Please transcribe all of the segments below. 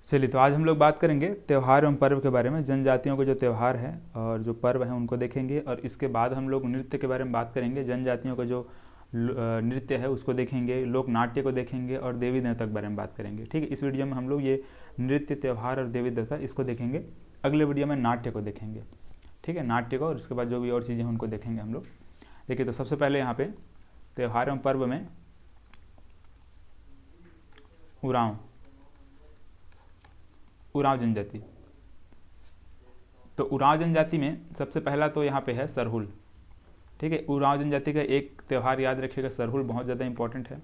चलिए, तो आज हम लोग बात करेंगे त्यौहार एवं पर्व के बारे में। जनजातियों के जो त्यौहार है और जो पर्व हैं उनको देखेंगे, और इसके बाद हम लोग नृत्य के बारे में बात करेंगे। जनजातियों का जो नृत्य है उसको देखेंगे, लोक नाट्य को देखेंगे और देवी देवता के बारे में बात करेंगे। ठीक है, इस वीडियो में हम लोग ये नृत्य, त्यौहार और देवी देवता इसको देखेंगे। अगले वीडियो में नाट्य को देखेंगे। ठीक है, नाट्य को, और उसके बाद जो भी और चीज़ें हैं उनको देखेंगे हम लोग। देखिए, तो सबसे पहले यहाँ पे त्यौहार एवं पर्व में उरांव जनजाति। तो उरांव जनजाति में सबसे पहला तो यहाँ पे है सरहुल। ठीक है, उरांव जनजाति का एक त्यौहार याद रखिएगा, सरहुल, बहुत ज़्यादा इंपॉर्टेंट है।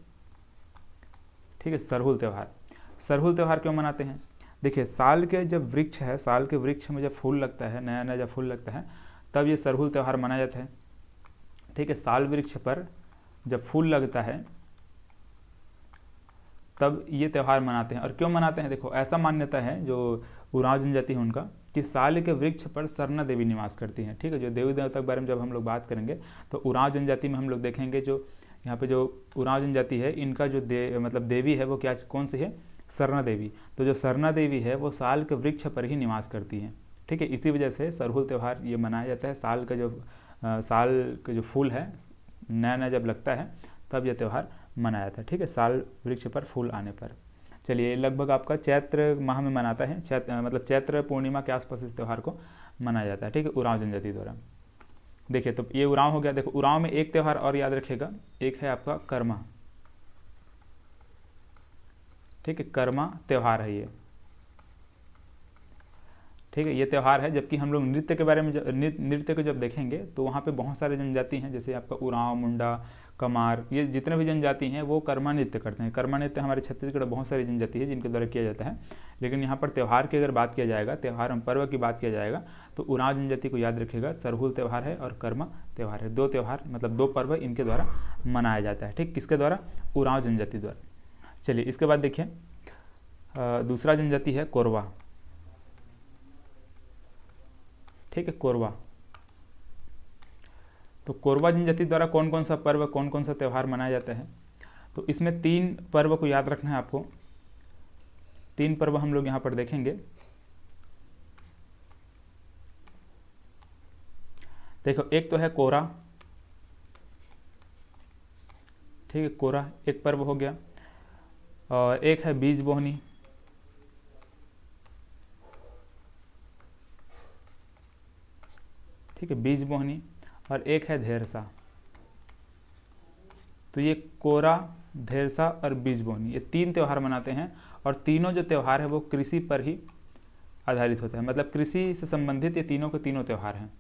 ठीक है, सरहुल त्यौहार। सरहुल त्यौहार क्यों मनाते हैं? देखिए, साल के जब वृक्ष है, साल के वृक्ष में जब फूल लगता है, नया नया जब फूल लगता है, तब ये सरहुल त्यौहार मनाया जाता है। ठीक है, साल वृक्ष पर जब फूल लगता है तब ये त्यौहार मनाते हैं। और क्यों मनाते हैं? देखो, ऐसा मान्यता है जो उरांव जनजाति है उनका, कि साल के वृक्ष पर सरना देवी निवास करती हैं। ठीक है, जो देवी देवता के बारे में जब हम लोग बात करेंगे तो उरांव जनजाति में हम लोग देखेंगे, जो यहाँ पे जो उरांव जनजाति है इनका जो मतलब देवी है वो क्या, कौन सी है? सरना देवी। तो जो सरना देवी है वो साल के वृक्ष पर ही निवास करती हैं। ठीक है, इसी वजह से सरहुल त्यौहार ये मनाया जाता है। साल का जो फूल है नया नया जब लगता है तब यह त्यौहार मनाया जाता है। ठीक है, साल वृक्ष पर फूल आने पर। चलिए, लगभग आपका चैत्र माह में मनाता है, मतलब चैत्र पूर्णिमा के आसपास इस त्यौहार को मनाया जाता है। ठीक है, उरांव जनजाति द्वारा। देखिए, तो ये उरांव हो गया। देखो, उरांव में एक त्यौहार और याद रखिएगा, एक है आपका कर्मा। ठीक है, कर्मा त्यौहार है ये। ठीक है, ये त्यौहार है। जबकि हम लोग नृत्य के बारे में नृत्य को जब देखेंगे तो वहाँ पे बहुत सारे जनजाति हैं, जैसे आपका उरांव, मुंडा, कमार, ये जितने भी जनजाति हैं वो कर्मा नृत्य करते हैं। कर्मा नृत्य हमारे छत्तीसगढ़ बहुत सारी जनजाति है जिनके द्वारा किया जाता है। लेकिन यहाँ पर त्यौहार की अगर बात किया जाएगा, त्यौहार एवं पर्व की बात किया जाएगा, तो उरांव जनजाति को याद रखिएगा, सरहुल त्यौहार है और कर्मा त्यौहार है। दो त्यौहार, मतलब दो पर्व इनके द्वारा मनाया जाता है। ठीक, किसके द्वारा? उरांव जनजाति द्वारा। चलिए, इसके बाद देखिए, दूसरा जनजाति है कोरवा। ठीक है, कोरवा। तो कोरवा जनजाति द्वारा कौन कौन सा पर्व, कौन कौन सा त्यौहार मनाया जाता है? तो इसमें 3 पर्व को याद रखना है आपको। 3 पर्व हम लोग यहाँ पर देखेंगे। देखो, एक तो है कोरा। ठीक है, कोरा एक पर्व हो गया। और एक है बीज बोहनी। ठीक है, बीज बोहनी। और एक है धेरसा। तो ये कोरा, धेरसा और बीज बोहनी, ये 3 त्यौहार मनाते हैं। और तीनों जो त्यौहार है वो कृषि पर ही आधारित होता है, मतलब कृषि से संबंधित ये तीनों के तीनों त्यौहार हैं।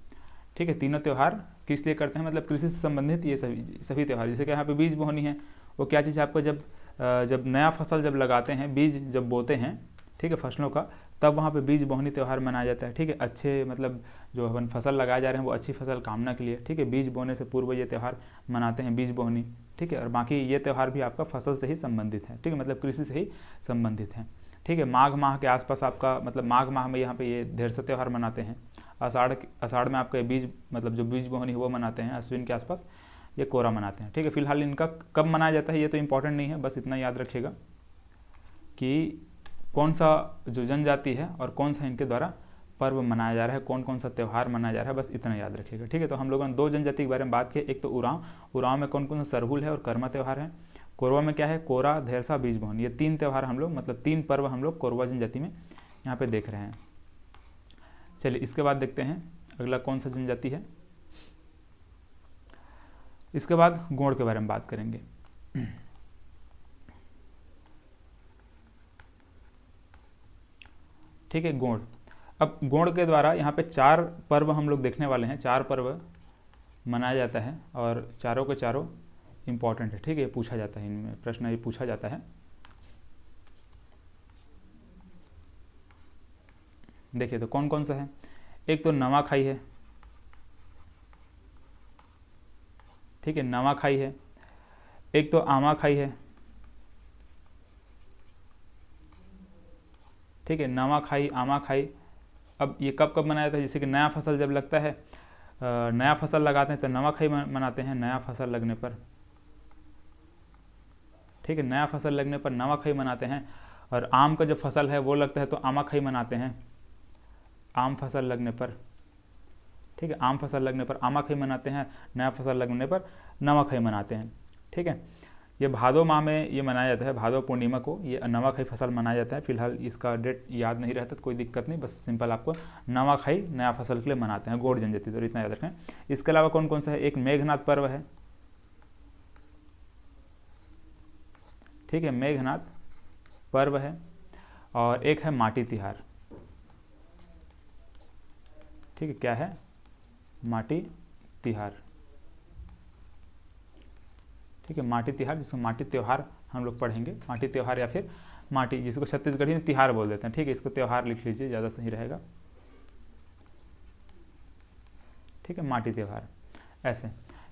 ठीक है, तीनों त्यौहार किस लिए करते हैं? मतलब कृषि से संबंधित ये सभी त्यौहार। जैसे कि यहाँ पे बीज बोहनी है, वो क्या चीज़ है आपको, जब नया फसल जब लगाते हैं, बीज जब बोते हैं, ठीक है, फसलों का, तब वहाँ पे बीज बोहनी त्यौहार मनाया जाता है। ठीक है, अच्छे, मतलब जो अपन फसल लगाए जा रहे हैं वो अच्छी फसल कामना के लिए। ठीक है, बीज बोने से पूर्व ये त्यौहार मनाते हैं, बीज बोहनी। ठीक है, और बाकी ये त्यौहार भी आपका फसल से ही संबंधित है। ठीक है, मतलब कृषि से ही संबंधित है। ठीक है, माघ माह के आसपास आपका, मतलब माघ माह में यहाँ पे ये धेरसा त्यौहार मनाते हैं। आषाढ़ में आपका बीज, मतलब जो बीज बोहनी वो मनाते हैं। अश्विन के आसपास ये कोरा मनाते हैं। ठीक है, फिलहाल इनका कब मनाया जाता है ये तो इंपॉर्टेंट नहीं है, बस इतना याद रखिएगा कि कौन सा जो जनजाति है और कौन सा इनके द्वारा पर्व मनाया जा रहा है, कौन कौन सा त्यौहार मनाया जा रहा है, बस इतना याद रखिएगा। ठीक है, तो हम लोगों ने 2 जनजाति के बारे में बात की। एक तो उरांव में कौन कौन सा सरहुल है और कर्मा त्यौहार है। कोरवा में क्या है? कोरा, धेरसा, बीज बोहन। ये 3 त्यौहार हम लोग, मतलब 3 पर्व हम लोग कोरवा जनजाति में यहाँ पे देख रहे हैं। चलिए, इसके बाद देखते हैं अगला कौन सा जनजाति है। इसके बाद गोंड के बारे में बात करेंगे। ठीक है, गोंड। अब गोंड के द्वारा यहाँ पे 4 पर्व हम लोग देखने वाले हैं। 4 पर्व मनाया जाता है और चारों के चारों इम्पॉर्टेंट है। ठीक है, पूछा जाता है, इनमें प्रश्न ये पूछा जाता है। देखिए, तो कौन कौन सा है? एक तो नवाखाई है। ठीक है, नवाखाई है। एक तो आमाखाई है। ठीक है, नवाखाई, आमाखाई। अब ये कब कब मनाया जाता है? जैसे कि नया फसल जब लगता है, नया फसल लगाते हैं तो नवाखाई मनाते हैं, नया फसल लगने पर। ठीक है, नया फसल लगने पर नवाखाई मनाते हैं। और आम का जो फसल है वो लगता है तो आमाखाई मनाते हैं, आम फसल लगने पर, ठीक है, आम फसल लगने पर आमाखाई मनाते हैं, नया फसल लगने पर नवाखाई मनाते हैं, ठीक है। ये भादो माह में ये मनाया जाता है, भादो पूर्णिमा को ये नवाखाई फसल मनाया जाता है। फिलहाल इसका डेट याद नहीं रहता तो कोई दिक्कत नहीं, बस सिंपल आपको नवाखाई नया फसल के लिए मनाते हैं गौड़ जनजाति, तो इतना याद रखें। इसके अलावा कौन कौन सा है, एक मेघनाथ पर्व है, ठीक है, मेघनाथ पर्व है, और एक है माटी तिहार, ठीक है, क्या है, माटी तिहार, ठीक है, माटी तिहार, जिसको माटी त्योहार हम लोग पढ़ेंगे, माटी त्योहार या फिर माटी, जिसको छत्तीसगढ़ी में तिहार बोल देते हैं, ठीक है, इसको त्योहार लिख लीजिए, ज़्यादा सही रहेगा, ठीक है, माटी त्योहार ऐसे,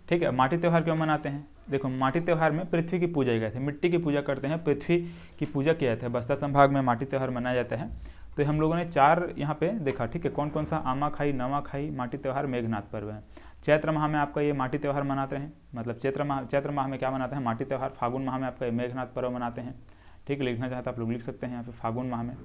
ठीक है। माटी त्यौहार क्यों मनाते हैं, देखो माटी त्यौहार में पृथ्वी की पूजा गए थे, मिट्टी की पूजा करते हैं, पृथ्वी की पूजा किया जाता है, बस्तर संभाग में माटी त्यौहार मनाया जाता है। तो हम लोगों ने 4 यहाँ पे देखा, ठीक है, कौन कौन सा, आमाखाई, नवाखाई, माटी त्यौहार, मेघनाथ पर्व है। चैत्र माह में आपका ये माटी त्यौहार मनाते हैं, मतलब चैत्र माह में क्या मनाते हैं, माटी त्यौहार। फागुन माह में आपका ये मेघनाथ पर्व मनाते हैं, ठीक है, लिखना चाहता आप लोग लिख सकते हैं यहाँ पे, फागुन माह में,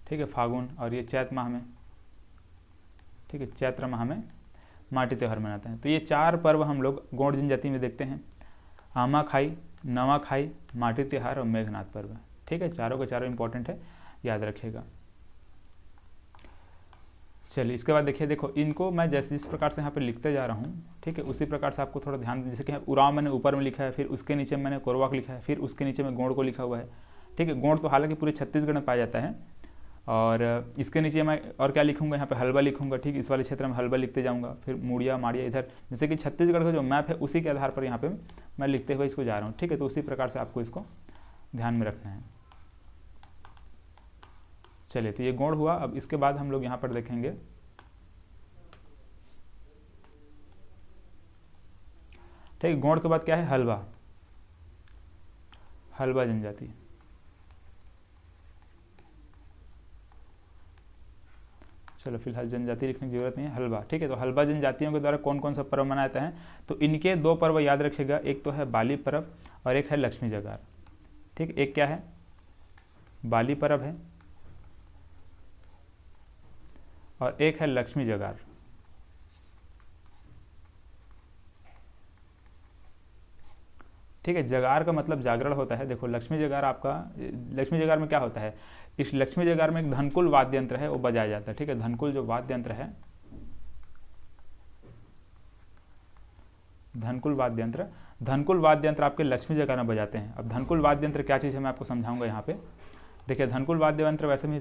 ठीक है, फागुन, और ये चैत्र माह में, ठीक है, चैत्र माह में माटी त्यौहार मनाते हैं। तो ये 4 पर्व हम लोग गौड़ जनजाति में देखते हैं, आमाखाई, नवाखाई, माटी त्यौहार और मेघनाथ पर्व, ठीक है, चारों के चारों इंपॉर्टेंट है, याद रखिएगा। चलिए इसके बाद देखिए, देखो इनको मैं जैसे जिस प्रकार से यहाँ पे लिखते जा रहा हूँ, ठीक है, उसी प्रकार से आपको थोड़ा ध्यान, जैसे कि उराव मैंने ऊपर में लिखा है, फिर उसके नीचे मैंने कोरवा को लिखा है, फिर उसके नीचे में गौड़ को लिखा हुआ है, ठीक है। गौड़ तो हालांकि पूरे छत्तीसगढ़ में पाया जाता है, और इसके नीचे मैं और क्या लिखूंगा, यहाँ पे हलवा लिखूंगा, ठीक, इस वाले क्षेत्र में हलवा लिखते जाऊंगा, फिर मुड़िया, माड़िया, इधर जैसे कि छत्तीसगढ़ का जो मैप है उसी के आधार पर यहाँ पे मैं लिखते हुए इसको जा रहा हूँ, ठीक है। तो उसी प्रकार से आपको इसको ध्यान में रखना है। चलिए, तो ये गौड़ हुआ। अब इसके बाद हम लोग यहाँ पर देखेंगे, ठीक, गौड़ के बाद क्या है, हलवा, हलवा जनजाति, चलो फिलहाल जनजाति लिखने की जरूरत नहीं है, हलवा, ठीक है। तो हलवा जनजातियों के द्वारा कौन कौन सा पर्व मनाया जाता है, तो इनके 2 पर्व याद रखिएगा, एक तो है बाली पर्व और एक है लक्ष्मी जगार, ठीक, एक क्या है, बाली पर्व है और एक है लक्ष्मी जगार, ठीक है। जगार का मतलब जागरण होता है। देखो लक्ष्मी जगार आपका, लक्ष्मी जगार में क्या होता है, इस लक्ष्मी जगार में एक धनकुल वाद्य यंत्र है वो बजाया जाता है, ठीक है। धनकुल जो वाद्य यंत्र है, धनकुल वाद्य यंत्र, धनकुल वाद्य यंत्र आपके लक्ष्मी जगार में बजाते हैं। अब धनकुल वाद्य यंत्र क्या चीज़ है मैं आपको समझाऊंगा यहाँ पे। देखिए धनकुल वाद्य यंत्र वैसे भी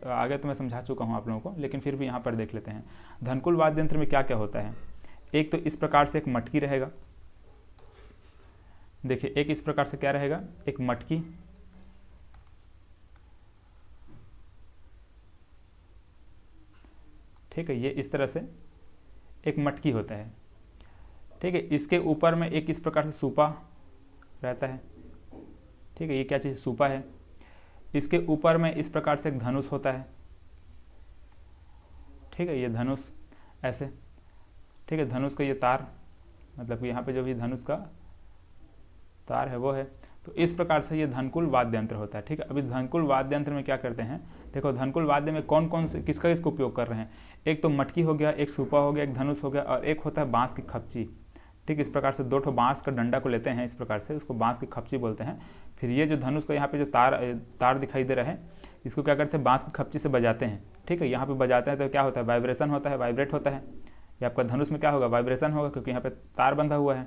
आगे तो मैं समझा चुका हूँ आप लोगों को, लेकिन फिर भी यहाँ पर देख लेते हैं। धनकुल वाद्य यंत्र में क्या क्या होता है, एक तो इस प्रकार से एक मटकी रहेगा, देखिए एक इस प्रकार से क्या रहेगा, एक मटकी, ठीक है, ये इस तरह से एक मटकी होता है, ठीक है। इसके ऊपर में एक इस प्रकार से सूपा रहता है, ठीक है, ये क्या चीज़, सूपा है। इसके ऊपर में इस प्रकार से एक धनुष होता है, ठीक है, ये धनुष ऐसे, ठीक है, धनुष का ये तार, मतलब यहाँ पे जो भी धनुष का तार है वो है। तो इस प्रकार से ये धनकुल वाद्य यंत्र होता है, ठीक है। अभी धनकुल वाद्य यंत्र में क्या करते हैं, देखो धनकुल वाद्य में कौन कौन से किसका इसको उपयोग कर रहे हैं, एक तो मटकी हो गया, एक सूपा हो गया, एक धनुष हो गया, और एक होता है बांस की खपची, ठीक। इस प्रकार से 2 ठो बांस का डंडा को लेते हैं, इस प्रकार से उसको बांस की खपची बोलते हैं। फिर ये जो धनुष का यहाँ पे जो तार दिखाई दे रहा है, इसको क्या करते हैं, बांस की खपची से बजाते हैं, ठीक है। यहाँ पे बजाते हैं तो क्या होता है, वाइब्रेशन होता है, वाइब्रेट होता है। ये आपका धनुष में क्या होगा, वाइब्रेशन होगा, क्योंकि यहाँ पे तार बंधा हुआ है,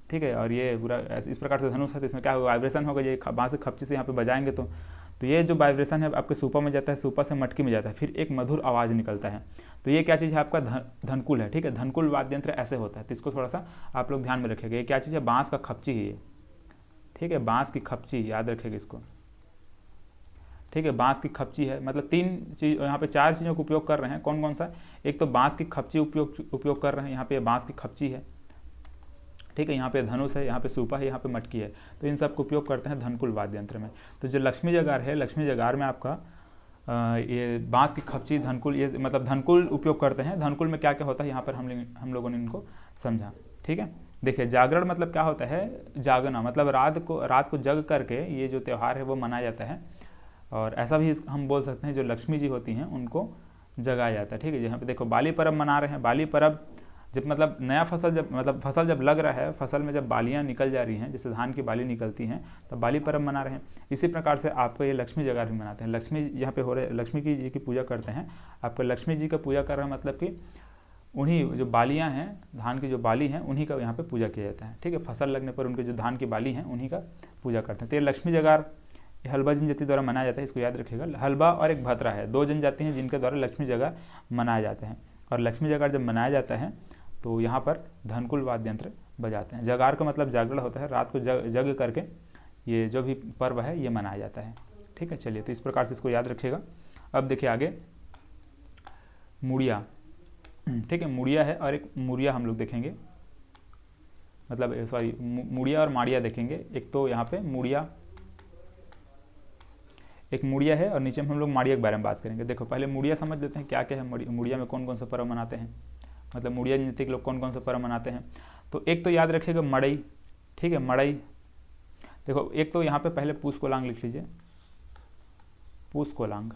ठीक है। और ये पूरा इस प्रकार से धनुष है, तो इसमें क्या होगा, वाइब्रेशन होगा। ये बांस की खपची से यहाँ पे बजाएंगे तो ये जो वाइब्रेशन है आपके सूपा में जाता है, सूपा से मटकी में जाता है, फिर एक मधुर आवाज़ निकलता है। तो ये क्या चीज़ है, आपका धनकुल है, ठीक है। धनकुल वाद्य यंत्र ऐसे होता है, तो इसको थोड़ा सा आप लोग ध्यान में रखिएगा। ये क्या चीज़ है, बांस का खपची है ये, ठीक है, बांस की खपची, याद रखिएगा इसको, ठीक है। बांस की खपची है, मतलब 3 चीज़, यहाँ पे 4 चीज़ों का उपयोग कर रहे हैं। कौन कौन सा, एक तो बांस की खपची उपयोग कर रहे हैं, यहाँ पे बांस की खपची है, ठीक है। यहाँ पे धनुष है, यहाँ पे सूपा है, यहाँ पे मटकी है, तो इन सब का उपयोग करते हैं धनकुल वाद्य यंत्र में। तो जो लक्ष्मी जगार है, लक्ष्मी जगार में आपका ये बांस की खपची, धनकुल, ये मतलब धनकुल उपयोग करते हैं। धनकुल में क्या क्या होता है यहाँ पर हम लोगों ने इनको समझा। ठीक है, देखिए जागरण मतलब क्या होता है, जागना मतलब रात को जग करके ये जो त्यौहार है वो मनाया जाता है। और ऐसा भी हम बोल सकते हैं जो लक्ष्मी जी होती हैं उनको जगाया जाता है। ठीक है, यहाँ पे देखो बाली पर्व मना रहे हैं। बाली पर्व जब मतलब नया फसल जब लग रहा है, फसल में जब बालियाँ निकल जा रही हैं, जैसे धान की बाली निकलती हैं, तब बाली पर्व मना रहे हैं। इसी प्रकार से आपको ये लक्ष्मी जगार भी मनाते हैं। लक्ष्मी यहाँ पे हो रहे, लक्ष्मी की जी की पूजा करते हैं। आपको लक्ष्मी जी का पूजा कर रहे हैं मतलब कि उन्हीं जो बालियाँ हैं, धान की जो बाली हैं, उन्हीं का यहाँ पे पूजा किया जाता है। ठीक है, फसल लगने पर उनके जो धान की बाली हैं उन्हीं का पूजा करते हैं। तो ये लक्ष्मी जगार हल्बा जनजाति द्वारा मनाया जाता है, इसको याद रखिएगा। हल्बा और एक भतरा है, दो जनजाति हैं जिनके द्वारा लक्ष्मी जगार मनाया जाता है। और लक्ष्मी जगार जब मनाया जाता है तो यहाँ पर धनकुल वाद्य यंत्र बजाते हैं। जगार का मतलब जागरण होता है, रात को जग करके ये जो भी पर्व है ये मनाया जाता है। ठीक है, चलिए तो इस प्रकार से इसको याद रखिएगा। अब देखिए आगे मुड़िया। ठीक है, मुड़िया है और एक मुड़िया हम लोग देखेंगे, मतलब सॉरी मुड़िया और माड़िया देखेंगे। एक तो यहाँ पे मुड़िया, एक मुड़िया है और नीचे में हम लोग माड़िया के बारे में बात करेंगे। देखो पहले मुड़िया समझ लेते हैं क्या क्या है। मुड़िया में कौन कौन सा पर्व मनाते हैं, मतलब मुड़िया जनजाति के लोग कौन कौन सा पर्व मनाते हैं। तो एक तो याद रखिएगा मड़ई। ठीक है, मड़ई देखो, एक तो यहाँ पे पहले पूस कोलांग लिख लीजिए, पूस कोलांग।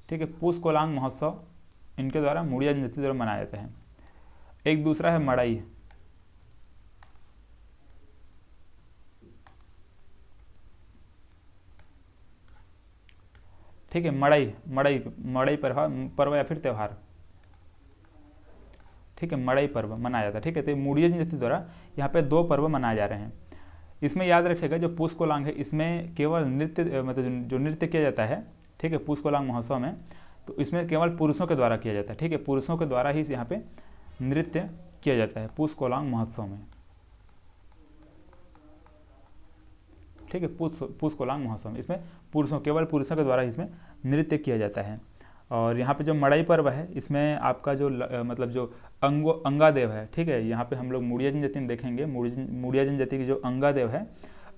ठीक है, पूस कोलांग महोत्सव इनके द्वारा मुड़िया जनजाति द्वारा मनाया जाता है। एक दूसरा है मड़ई। ठीक है, मड़ई पर्व या फिर त्यौहार। ठीक है, मड़ई पर्व मनाया जाता है। ठीक है, तो मुड़िया जनजाति द्वारा यहाँ पे दो पर्व मनाए जा रहे हैं। इसमें याद रखिएगा जो पूस कोलांग है इसमें केवल नृत्य, मतलब जो नृत्य किया जाता है। ठीक है, पूस कोलांग महोत्सव में तो इसमें केवल पुरुषों के द्वारा किया जाता है। ठीक है, पुरुषों के द्वारा ही यहाँ पे नृत्य किया जाता है पूस कोलांग महोत्सव में। ठीक है, पूस कोलांग महोत्सव में इसमें केवल पुरुषों के द्वारा इसमें नृत्य किया जाता है। और यहाँ पे जो मड़ई पर्व है इसमें आपका जो मतलब जो अंगादेव है। ठीक है, यहाँ पे हम लोग मुड़िया जनजाति में देखेंगे, मुड़िया जनजाति की जो अंगादेव है,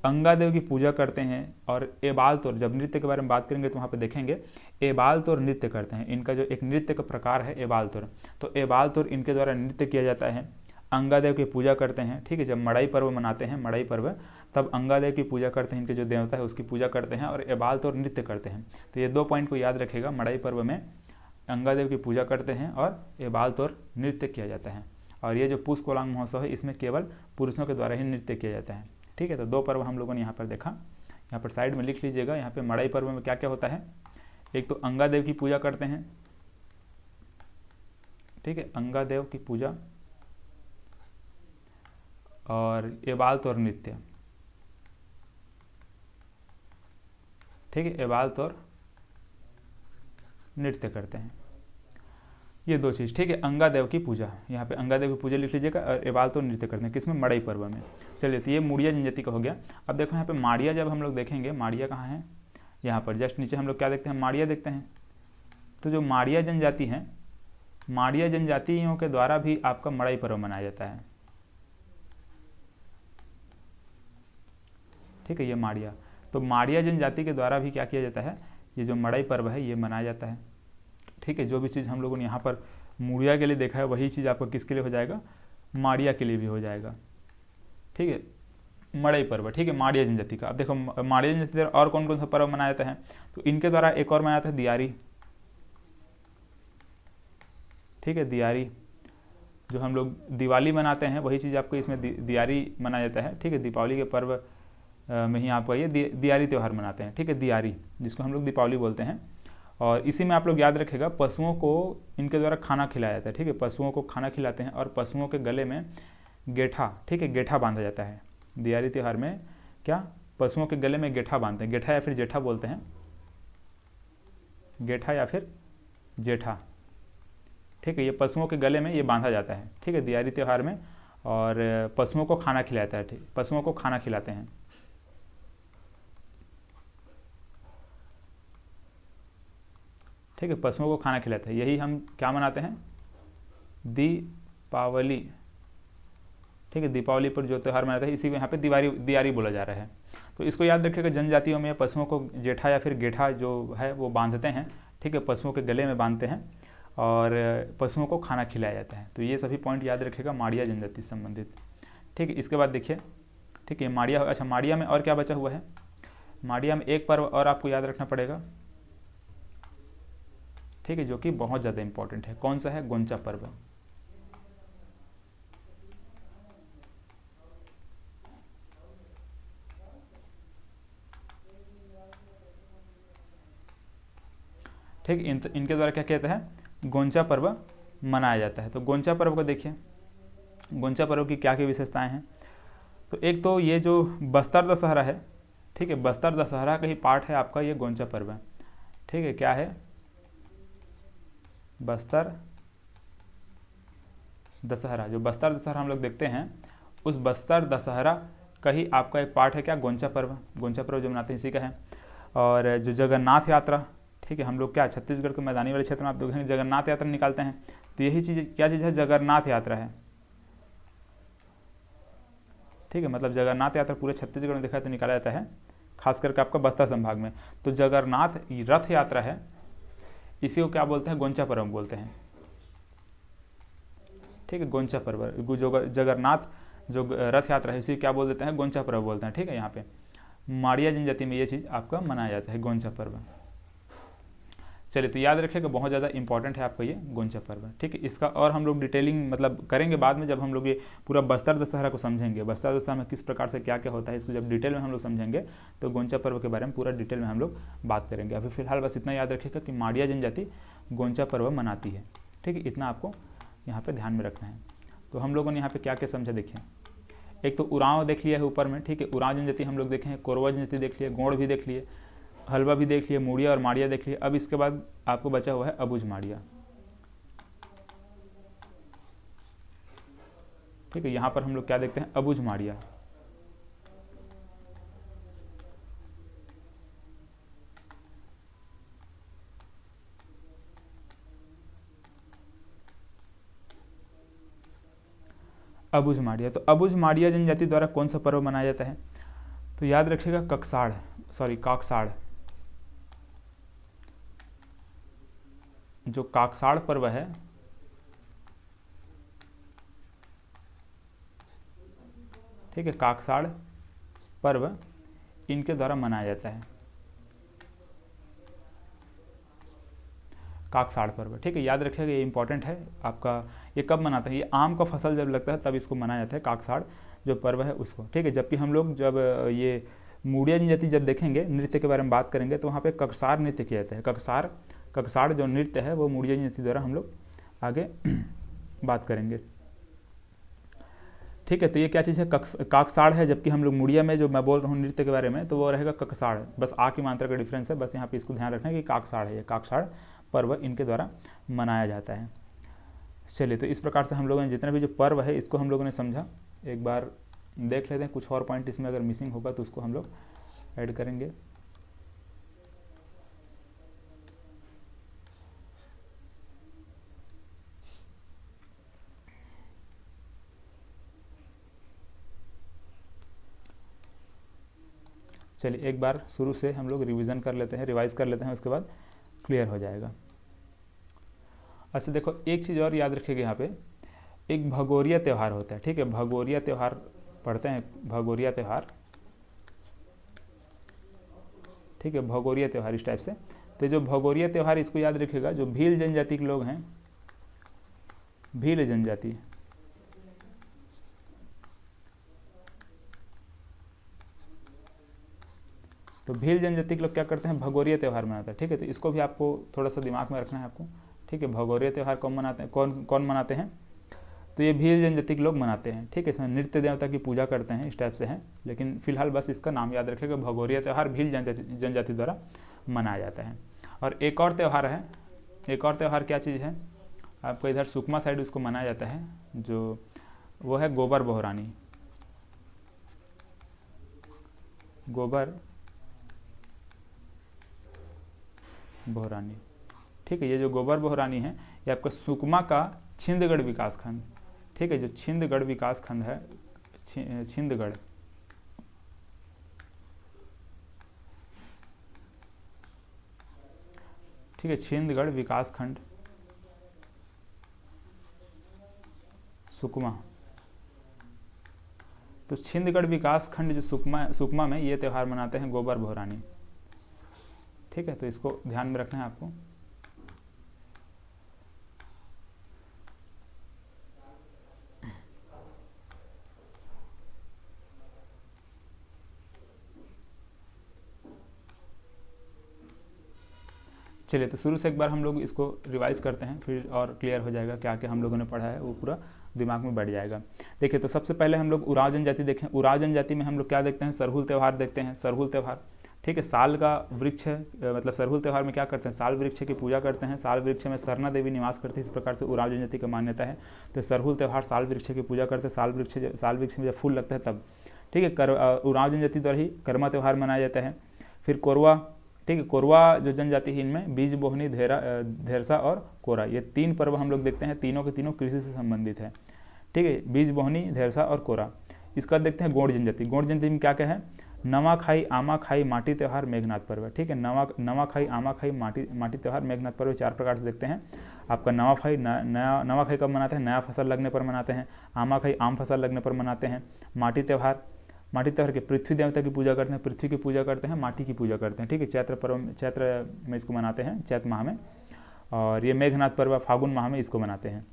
अंगादेव की पूजा करते हैं। और एबाल तौर, जब नृत्य के बारे में बात करेंगे तो वहाँ पे देखेंगे एबाल तौर नृत्य करते हैं। इनका जो एक नृत्य का प्रकार है एबाल तौर, तो एबाल तौर इनके द्वारा नृत्य किया जाता है। अंगादेव की पूजा करते हैं। ठीक है, जब मड़ई पर्व मनाते हैं, मड़ई पर्व, तब अंगादेव की पूजा करते हैं, इनके जो देवता है उसकी पूजा करते हैं और एबाल तौर नृत्य करते हैं। तो ये दो पॉइंट को याद रखेगा, मड़ई पर्व में अंगादेव की पूजा करते हैं और एबाल तौर नृत्य किया जाता है। और ये जो पूस कोलांग महोत्सव है इसमें केवल पुरुषों के द्वारा ही नृत्य किया जाता है। ठीक है, तो दो पर्व हम लोगों ने यहाँ पर देखा। यहाँ पर साइड में लिख लीजिएगा, यहाँ पे मड़ई पर्व में क्या क्या होता है। एक तो अंगादेव की पूजा करते हैं। ठीक है, अंगादेव की पूजा और एबाल तौर नृत्य। ठीक है, एबाल तौर नृत्य करते हैं, ये दो चीज़। ठीक है, अंगादेव की पूजा, यहाँ पे अंगादेव की पूजा लिख लीजिएगा और एबाल तौर नृत्य करते हैं, किसमें, मड़ई पर्व में। चलिए, तो ये मुड़िया जनजाति का हो गया। अब देखो यहाँ पे माड़िया, जब हम लोग देखेंगे माड़िया कहाँ है, यहाँ पर जस्ट नीचे हम लोग क्या देखते हैं, माड़िया देखते हैं। तो जो माड़िया जनजाति हैं, माड़िया जनजातियों के द्वारा भी आपका मड़ई पर्व मनाया जाता है। ठीक है, ये माड़िया, तो माड़िया जनजाति के द्वारा भी क्या किया जाता है, ये जो मड़ई पर्व है ये मनाया जाता है। ठीक है, जो भी चीज़ हम लोगों ने यहाँ पर मुड़िया के लिए देखा है वही चीज़ आपको किसके लिए हो जाएगा, माड़िया के लिए भी हो जाएगा। ठीक है, मड़ई पर्व। ठीक है, माड़िया जनजाति का। अब देखो माड़िया जनजाति द्वारा और कौन कौन सा पर्व मनाया जाता है, तो इनके द्वारा एक और मनाया जाता है दियारी। ठीक है, दियारी जो हम लोग दिवाली मनाते हैं वही चीज़ आपको इसमें दियारी मनाया जाता है। ठीक है, दीपावली के पर्व में ही आपका ये दियारी त्यौहार मनाते हैं। ठीक है, दियारी जिसको हम लोग दीपावली बोलते हैं। और इसी में आप लोग याद रखेगा पशुओं को इनके द्वारा खाना खिलाया जाता है। ठीक है, पशुओं को खाना खिलाते हैं और पशुओं के गले में गेठा, ठीक है, गेठा बांधा जाता है। दियारी त्यौहार में क्या, पशुओं के गले में गेठा बांधते हैं, गेठा या फिर जेठा बोलते हैं, गेठा या फिर जेठा। ठीक है, ये पशुओं के गले में ये बांधा जाता है। ठीक है, दियारी त्यौहार में, और पशुओं को खाना खिलाता है। ठीक, पशुओं को खाना खिलाते हैं। ठीक है, पशुओं को खाना खिलाते हैं, यही हम क्या मनाते हैं, दीपावली। ठीक है, दीपावली पर जो त्यौहार मनाते हैं इसी को यहाँ पे दियारी बोला जा रहा है। तो इसको याद रखिएगा, जनजातियों में पशुओं को जेठा या फिर गेठा जो है वो बांधते हैं, ठीक है, पशुओं के गले में बांधते हैं और पशुओं को खाना खिलाया जाता है। तो ये सभी पॉइंट याद रखिएगा माड़िया जनजाति से संबंधित, ठीक है। इसके बाद देखिए, ठीक है, माड़िया, अच्छा माड़िया में और क्या बचा हुआ है, माड़िया में एक पर्व और आपको याद रखना पड़ेगा, ठीक है, जो कि बहुत ज़्यादा इंपॉर्टेंट है। कौन सा है, गोंचा पर्व। ठीक, इनके द्वारा क्या कहते हैं, गोंचा पर्व मनाया जाता है। तो गोंचा पर्व को देखिए, गोंचा पर्व की क्या क्या विशेषताएं हैं। तो एक तो ये जो बस्तर दशहरा है, ठीक है, बस्तर दशहरा का ही पार्ट है आपका ये गोंचा पर्व, ठीक है। क्या है, बस्तर दशहरा, जो बस्तर दशहरा हम लोग देखते हैं, उस बस्तर दशहरा का ही आपका एक पार्ट है क्या, गोंचा पर्व। गोंचा पर्व जो मनाते हैं इसी का है। और जो जगन्नाथ यात्रा, ठीक है, हम लोग क्या छत्तीसगढ़ के मैदानी वाले क्षेत्र में आप देखेंगे जगन्नाथ यात्रा निकालते हैं, तो यही चीज़ क्या चीज़ है, जगन्नाथ यात्रा है, ठीक है। मतलब जगन्नाथ यात्रा पूरे छत्तीसगढ़ में देखा तो निकाला जाता है, खास करके आपका बस्तर संभाग में। तो जगन्नाथ रथ यात्रा है, इसी को क्या बोलते हैं, गोंचा पर्व बोलते हैं, ठीक है। गोंचा पर्व जो जगन्नाथ जो रथ यात्रा है इसी क्या बोल देते हैं, गोंचा पर्व बोलते हैं, ठीक है। यहाँ पे माड़िया जनजाति में ये चीज़ आपका मनाया जाता है, गोंचा पर्व। चलिए, तो याद रखिएगा बहुत ज़्यादा इंपॉर्टेंट है आपका ये गोंचा पर्व, ठीक है। इसका और हम लोग डिटेलिंग मतलब करेंगे बाद में, जब हम लोग ये पूरा बस्तर दशहरा को समझेंगे, बस्तर दशहरा में किस प्रकार से क्या क्या होता है, इसको जब डिटेल में हम लोग समझेंगे तो गोंचा पर्व के बारे में पूरा डिटेल में हम लोग बात करेंगे। अभी फिलहाल बस इतना याद रखिएगा कि माड़िया जनजाति गोंचा पर्व मनाती है, ठीक है, इतना आपको यहाँ पर ध्यान में रखना है। तो हम लोगों ने यहाँ पर क्या क्या समझा, देखिए, एक तो उरांव देख लिया है ऊपर में, ठीक है, उरांव जनजाति हम लोग देखे हैं, कोरवा जनजाति देख लिए, गोंड भी देख लिए, हलवा भी देख लिए, मूड़िया और माड़िया देख लिए। अब इसके बाद आपको बचा हुआ है अबुझ माड़िया, ठीक है। यहाँ पर हम लोग क्या देखते हैं, अबुझ माड़िया, अबुझ माड़िया। तो अबुझ माड़िया जनजाति द्वारा कौन सा पर्व मनाया जाता है, तो याद रखिएगा काकसाड़, जो काकसाड़ पर्व है, ठीक है, काकसाड़ पर्व इनके द्वारा मनाया जाता है, काकसाड़ पर्व, ठीक है। याद रखिएगा ये इंपॉर्टेंट है आपका। ये कब मनाते हैं, ये आम का फसल जब लगता है तब इसको मनाया जाता है, काकसाड़ जो पर्व है उसको, ठीक है। जबकि हम लोग जब ये मूड़िया जनजाति जब देखेंगे, नृत्य के बारे में बात करेंगे, तो वहाँ पे ककसार नृत्य किया जाता है। ककसाड़ जो नृत्य है वो मूड़िया जनजाति द्वारा हम लोग आगे बात करेंगे, ठीक है। तो ये क्या चीज़ है, काकसाड़ है, जबकि हम लोग मूड़िया में जो मैं बोल रहा हूँ नृत्य के बारे में तो वो रहेगा ककसाड़, बस आ की मात्रा का डिफरेंस है, बस यहाँ पे इसको ध्यान रखना है कि काकसाड़ है, ये काकसाड़ पर्व इनके द्वारा मनाया जाता है। चलिए, तो इस प्रकार से हम लोगों ने जितने भी जो पर्व है इसको हम लोगों ने समझा। एक बार देख लेते हैं, कुछ और पॉइंट इसमें अगर मिसिंग होगा तो उसको हम लोग ऐड करेंगे। चलिए, एक बार शुरू से हम लोग रिवीजन कर लेते हैं, रिवाइज कर लेते हैं, उसके बाद क्लियर हो जाएगा। अच्छा देखो, एक चीज़ और याद रखिएगा, यहाँ पे एक भगोरिया त्यौहार होता है, ठीक है। भगोरिया त्यौहार पढ़ते हैं, भगोरिया त्यौहार, ठीक है, भगोरिया त्यौहार इस टाइप से। तो जो भगोरिया त्यौहार इसको याद रखिएगा, जो भील जनजाति के लोग हैं, भील जनजाति, तो भील जनजाति के लोग क्या करते हैं, भगोरिया त्यौहार मनाते हैं, ठीक है। तो इसको भी आपको थोड़ा सा दिमाग में रखना है आपको, ठीक है। भगोरिया त्यौहार कौन मनाते हैं, कौन मनाते हैं, तो ये भील जनजाति के लोग मनाते हैं, ठीक है। इसमें नृत्य देवता की पूजा करते हैं, इस टाइप से हैं, लेकिन फिलहाल बस इसका नाम याद रखेगा, भगोरिया त्यौहार भील जनजाति द्वारा मनाया जाता है। और एक और त्यौहार है, एक और त्यौहार क्या चीज़ है, आपको इधर सुकमा साइड उसको मनाया जाता है, जो वो है गोबर बोहरानी, गोबर बोहरानी, ठीक है। ये जो गोबर बोहरानी है ये आपका सुकमा का छिंदगढ़ विकास खंड, ठीक है, जो छिंदगढ़ विकास खंड है, छिंदगढ़, ठीक है, छिंदगढ़ विकास खंड सुकमा। तो छिंदगढ़ विकास खंड जो सुकमा में ये त्यौहार मनाते हैं गोबर भोरानी। ठीक है, तो इसको ध्यान में रखना है आपको। चलिए, तो शुरू से एक बार हम लोग इसको रिवाइज करते हैं, फिर और क्लियर हो जाएगा क्या क्या हम लोगों ने पढ़ा है, वो पूरा दिमाग में बैठ जाएगा। देखिए, तो सबसे पहले हम लोग उरांव जनजाति देखें। उरांव जनजाति में हम लोग क्या देखते हैं, सरहुल त्यौहार देखते हैं। सरहुल त्यौहार, ठीक है, साल का वृक्ष है, मतलब सरहुल त्यौहार में क्या करते हैं, साल वृक्ष की पूजा करते हैं। साल वृक्ष में सरना देवी निवास करती है, इस प्रकार से उरांव जनजाति का मान्यता है। तो सरहुल त्यौहार साल वृक्ष की पूजा करते हैं, साल वृक्ष में जब फूल लगता है तब। ठीक है, उरांव जनजाति द्वारा ही कर्मा त्यौहार मनाया जाता है। फिर कोरवा, ठीक है, कोरवा जो जनजाति है, इनमें बीज बोहनी, धेरसा और कोरा, ये तीन पर्व हम लोग देखते हैं। तीनों के तीनों कृषि से संबंधित है। ठीक है, बीज बोहनी, धेरसा और कोरा। इसका देखते हैं गोंड जनजाति। गोंड जनजाति में क्या क्या है, नवा खाई, आमा खाई, माटी त्यौहार, मेघनाथ पर्व। ठीक है, नवा खाई, आमा खाई, माटी त्यौहार, मेघनाथ पर्व, चार प्रकार से देखते हैं। आपका नवा खाई कब मनाते हैं, नया फसल लगने पर मनाते हैं। आमा खाई आम फसल लगने पर मनाते हैं। माटी त्यौहार के पृथ्वी देवता की पूजा करते हैं, पृथ्वी की पूजा करते हैं, माटी की पूजा करते हैं। ठीक है, चैत्र में इसको मनाते हैं, चैत्र माह में। और ये मेघनाथ पर्व फागुन माह में इसको मनाते हैं।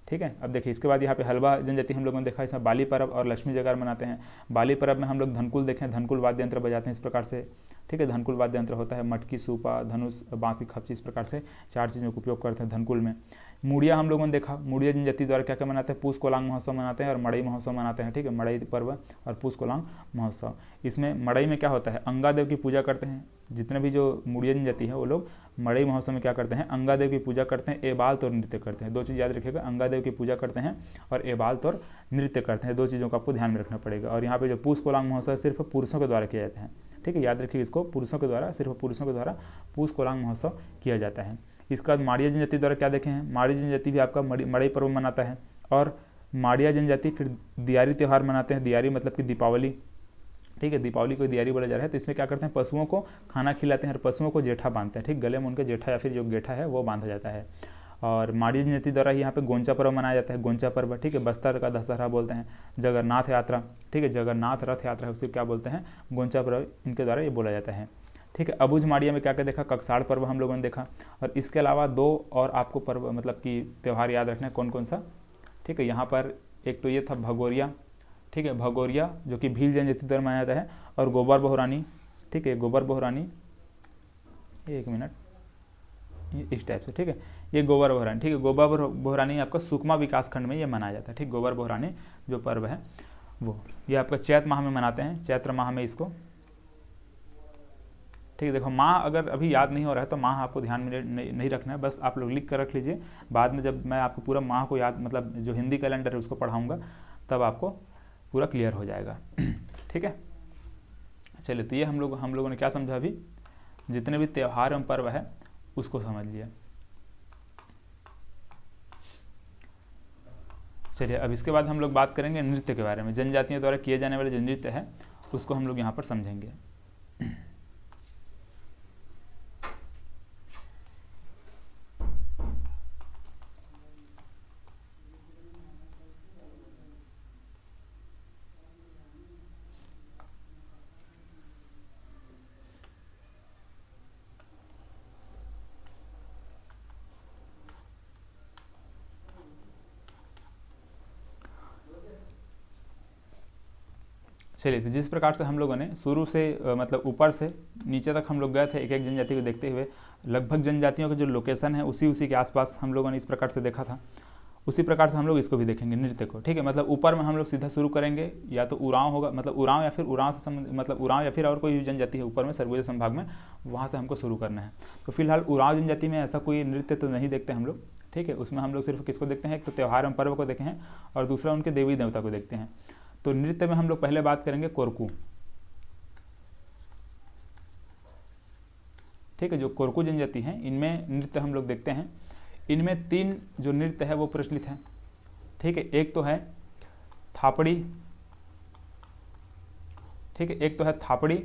ठीक है, अब देखिए, इसके बाद यहाँ पे हलवा जनजाति हम लोगों ने देखा, इसमें बाली पर्व और लक्ष्मी जगार मनाते हैं। बाली पर्व में हम लोग धनकुल देखें, धनकुल वाद्य यंत्र बजाते हैं इस प्रकार से। ठीक है, धनकुल वाद्य यंत्र होता है, मटकी, सूपा, धनुष, बांसी, खपची, इस प्रकार से चार चीज़ों का उपयोग करते हैं धनकुल में। मुड़िया हम लोगों ने देखा, मुड़िया जनजाति द्वारा क्या क्या मनाते हैं, पूस कोलांग महोत्सव मनाते हैं और मड़ई महोत्सव मनाते हैं। ठीक है, मड़ई पर्व और पूस कोलांग महोत्सव। इसमें मड़ई में क्या होता है, अंगादेव की पूजा करते हैं। जितने भी जो मुड़िया जनजाति है वो लोग मड़ई महोत्सव में क्या करते हैं, अंगादेव की पूजा करते हैं, एबाल तौर नृत्य करते हैं। दो चीज़ याद रखिएगा, अंगादेव की पूजा करते हैं और एबाल तौर नृत्य करते हैं। दो चीज़ों को आपको ध्यान में रखना पड़ेगा। और यहाँ पे जो पूस कोलांग महोत्सव सिर्फ पुरुषों के द्वारा किया जाता है। ठीक है, याद रखिए इसको, पुरुषों के द्वारा, सिर्फ पुरुषों के द्वारा पूस कोलांग महोत्सव किया जाता है। इसके बाद माड़िया जनजाति द्वारा क्या देखे हैं, माड़ी जनजाति भी आपका मड़ई पर्व मनाता है। और माड़िया जनजाति फिर दियारी त्यौहार मनाते हैं। दियारी मतलब कि दीपावली। ठीक है, दीपावली को दियारी बोला जा रहा है। तो इसमें क्या करते हैं, पशुओं को खाना खिलाते हैं और पशुओं को जेठा बांधते हैं। ठीक, गले में उनके जेठा या फिर जो गेठा है वो बांधा जाता है। और माड़ी जनजाति द्वारा यहाँ पे गोंचा पर्व मनाया जाता है, गोंचा पर्व। ठीक है, बस्तर का दशहरा बोलते हैं। जगन्नाथ यात्रा, ठीक है, जगन्नाथ रथ यात्रा है, उसे क्या बोलते हैं, गोंचा पर्व, इनके द्वारा ये बोला जाता है। ठीक है, अबुझ माड़िया में क्या क्या देखा, ककसाड़ पर्व हम लोगों ने देखा। और इसके अलावा दो और आपको पर्व मतलब कि त्यौहार याद रखना है, कौन कौन सा। ठीक है, यहाँ पर एक तो ये था भगोरिया। ठीक है, भगोरिया जो कि भील जनजाति द्वारा मनाया जाता है। और गोबर बोहरानी। ठीक है, गोबर बोहरानी, एक मिनट, ये इस टाइप से। ठीक है, ये गोबर बोहरानी। ठीक है, गोबर बोहरानी आपका सुकमा विकास खंड में ये मनाया जाता है। ठीक, गोबर बोहरानी जो पर्व है वो ये आपका चैत्र माह में मनाते हैं, चैत्र माह में इसको। ठीक है, देखो माह अगर अभी याद नहीं हो रहा है तो माह आपको ध्यान में नहीं रखना है, बस आप लोग लिख कर रख लीजिए। बाद में जब मैं आपको पूरा माह को याद, मतलब जो हिंदी कैलेंडर है उसको पढ़ाऊँगा, तब आपको पूरा क्लियर हो जाएगा। ठीक है, चलिए, तो ये हम लोगों ने क्या समझा, अभी जितने भी त्यौहार एवं पर्व है उसको समझ लिया। चलिए, अब इसके बाद हम लोग बात करेंगे नृत्य के बारे में। जनजातियों द्वारा किए जाने वाले जो नृत्य है उसको हम लोग यहाँ पर समझेंगे। चलिए, तो जिस प्रकार से हम लोगों ने शुरू से मतलब ऊपर से नीचे तक हम लोग गए थे एक एक जनजाति को देखते हुए, लगभग जनजातियों का जो लोकेशन है उसी के आसपास हम लोगों ने इस प्रकार से देखा था। उसी प्रकार से हम लोग इसको भी देखेंगे नृत्य को। ठीक है, मतलब ऊपर में हम लोग सीधा शुरू करेंगे, या तो उरांव होगा, मतलब उरांव या फिर उरांव से मतलब उरांव या फिर और कोई जनजाति है ऊपर में सरगुजा संभाग में, वहाँ से हमको शुरू करना है। तो फिलहाल उरांव जनजाति में ऐसा कोई नृत्य तो नहीं देखते हम लोग। ठीक है, उसमें हम लोग सिर्फ किसको देखते हैं, एक तो त्यौहार एवं पर्व को देखे हैं और दूसरा उनके देवी देवता को देखते हैं। तो नृत्य में हम लोग पहले बात करेंगे कोरकू। ठीक है, जो कोरकू जनजाति है इनमें नृत्य हम लोग देखते हैं। इनमें तीन जो नृत्य है वो प्रचलित है। ठीक है, एक तो है थापड़ी। ठीक है, एक तो है थापड़ी,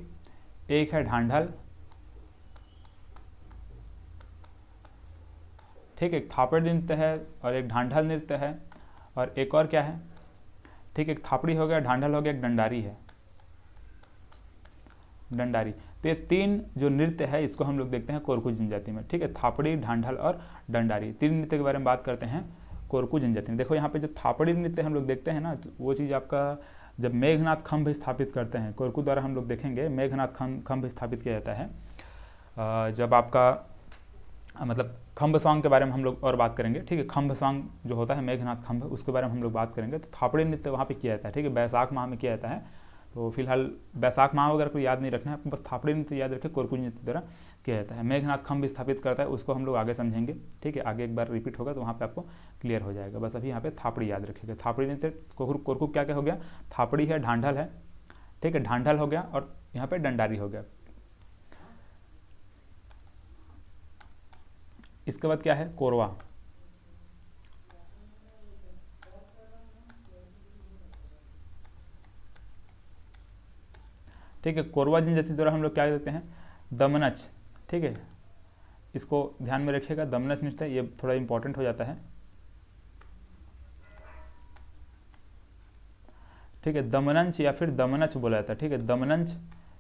एक है ढांढल ठीक है, एक थापड़ी नृत्य है और एक ढांढल नृत्य है और एक और क्या है, ठीक है, एक थापड़ी हो गया, ढांढल हो गया, एक डंडारी है, डंडारी। तो ये तीन जो नृत्य है इसको हम लोग देखते हैं कोरकू जनजाति में। ठीक है, थापड़ी, ढांढल और डंडारी, तीन नृत्य के बारे में बात करते हैं कोरकू जनजाति में। देखो यहाँ पे जो थापड़ी नृत्य हम लोग देखते हैं ना, वो चीज़ आपका जब मेघनाथ खंभ स्थापित करते हैं कोरकू द्वारा, हम लोग देखेंगे मेघनाथ खंभ स्थापित किया जाता है। जब आपका मतलब खंभ सॉन्ग के बारे में हम लोग और बात करेंगे। ठीक है, खंभ सॉन्ग जो होता है मेघनाथ खंभ, उसके बारे में हम लोग बात करेंगे। तो थापड़ी नृत्य वहाँ पे किया जाता है। ठीक है, बैसाख माह में किया जाता है। तो फिलहाल बैसाख माह वगैरह को याद नहीं रखना है आपको, बस थापड़ी नृत्य याद रखें, कोरकू नृत्य द्वारा किया जाता है। मेघनाथ खंभ स्थापित करता है, उसको हम लोग आगे समझेंगे। ठीक है, आगे एक बार रिपीट होगा तो वहाँ पे आपको क्लियर हो जाएगा। बस अभी यहाँ पे थापड़ी याद रखिएगा। थापड़ी नृत्य कोरकू क्या क्या हो गया, थापड़ी है, ढांढल है, ठीक है, ढांढल हो गया और यहाँ पे डंडारी हो गया। इसके बाद क्या है, कोरवा। ठीक है, कोरवा जनजाति द्वारा हम लोग क्या देते हैं, दमनच। ठीक है, इसको ध्यान में रखिएगा, दमनच नृत्य ये थोड़ा इंपॉर्टेंट हो जाता है। ठीक है, दमनंच या फिर दमनच बोला जाता है। ठीक है, दमनंच,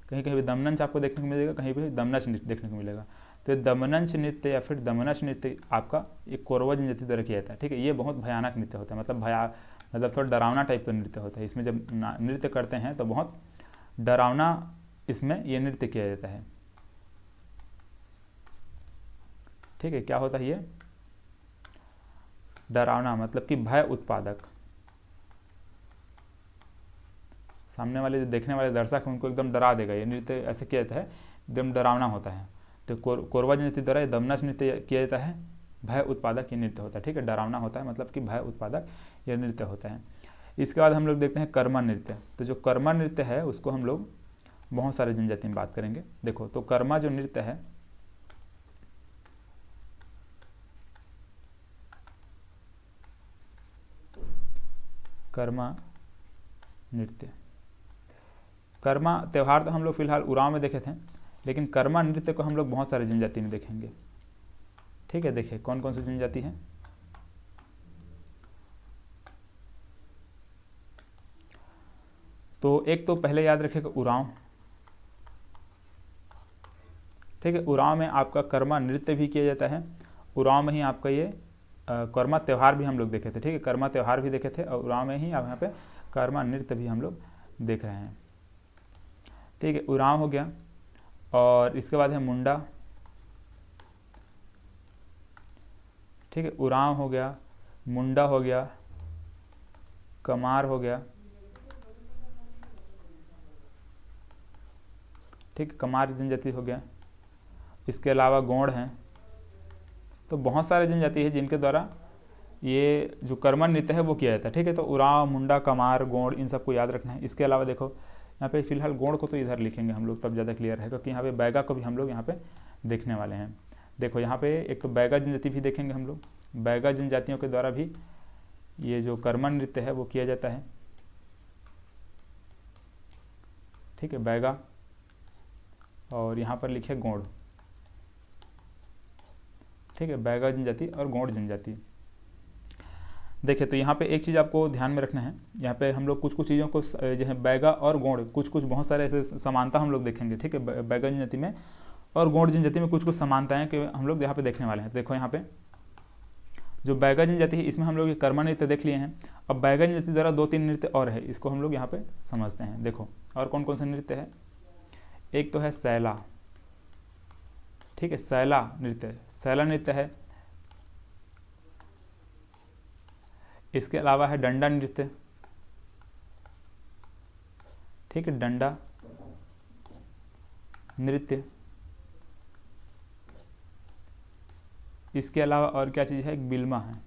कहीं कहीं भी दमनंच आपको देखने को मिलेगा, कहीं भी दमनच नृत्य देखने को मिलेगा। तो दमनंच नृत्य या फिर दमनच नृत्य आपका एक कोरवा जनजाति द्वारा किया जाता है। ठीक है, ये बहुत भयानक नृत्य होता है, मतलब थोड़ा डरावना टाइप का नृत्य होता है। इसमें जब नृत्य करते हैं तो बहुत डरावना इसमें ये नृत्य किया जाता है। ठीक है, क्या होता है ये, डरावना, मतलब कि भय उत्पादक। सामने वाले जो देखने वाले दर्शक हैं उनको एकदम डरा देगा। ये नृत्य ऐसे किया जाता है, एकदम डरावना होता है। तो कोरवा जनजाति द्वारा दमनच नृत्य किया जाता है, भय उत्पादक ये नृत्य होता है। ठीक है, डरावना होता है, मतलब कि भय उत्पादक ये नृत्य होता है। इसके बाद हम लोग देखते हैं कर्मा नृत्य। तो जो कर्मा नृत्य है उसको हम लोग बहुत सारे जनजाति में बात करेंगे। देखो, तो कर्मा जो नृत्य है, कर्मा नृत्य, कर्मा त्यौहार तो हम लोग फिलहाल उरांव में देखे थे, लेकिन कर्मा नृत्य को हम लोग बहुत सारे जनजाति में देखेंगे। ठीक है, देखिए कौन कौन सी जनजाति है। तो एक तो पहले याद रखिएगा उरांव। ठीक है, उरांव में आपका कर्मा नृत्य भी किया जाता है। उरांव में ही आपका ये कर्मा त्यौहार भी हम लोग देखे थे। ठीक है, कर्मा त्यौहार भी देखे थे और उरांव में ही अब यहाँ पे कर्मा नृत्य भी हम लोग देख रहे हैं। ठीक है, उरांव हो गया और इसके बाद है मुंडा। ठीक है, उरांव हो गया, मुंडा हो गया, कमार हो गया। ठीक है, कमार जनजाति हो गया। इसके अलावा गोंड हैं। तो बहुत सारे जनजाति है जिनके द्वारा ये जो कर्मा नृत्य है वो किया जाता है। ठीक है, तो उरांव, मुंडा, कमार, गोंड, इन सबको याद रखना है। इसके अलावा देखो यहाँ पे फिलहाल गोंड को तो इधर लिखेंगे हम लोग, तब ज़्यादा क्लियर है, क्योंकि यहाँ पे बैगा को भी हम लोग यहाँ पे देखने वाले हैं। देखो यहाँ पे एक तो बैगा जनजाति भी देखेंगे हम लोग। बैगा जनजातियों के द्वारा भी ये जो कर्मा नृत्य है वो किया जाता है। ठीक है, बैगा, और यहाँ पर लिखे गोंड। ठीक है, बैगा जनजाति और गोंड जनजाति। देखिए, तो यहाँ पे एक चीज़ आपको ध्यान में रखना है, यहाँ पे हम लोग कुछ कुछ चीज़ों को जो है बैगा और गोंड कुछ कुछ बहुत सारे ऐसे समानता हम लोग देखेंगे। ठीक है, बैगा जनजाति में और गोंड जनजाति में कुछ कुछ समानताएं कि हम लोग यहाँ पे देखने वाले हैं। देखो यहाँ पे जो बैगा जनजाति है इसमें हम लोग ये कर्मा नृत्य देख लिए हैं। अब बैगा जनजाति द्वारा 2-3 नृत्य और है, इसको हम लोग यहाँ पे समझते हैं। देखो और कौन कौन से नृत्य है, एक तो है सैला। ठीक है, सैला नृत्य है। इसके अलावा है डंडा नृत्य। ठीक है, डंडा नृत्य। इसके अलावा और क्या चीज़ है, एक बिल्मा है,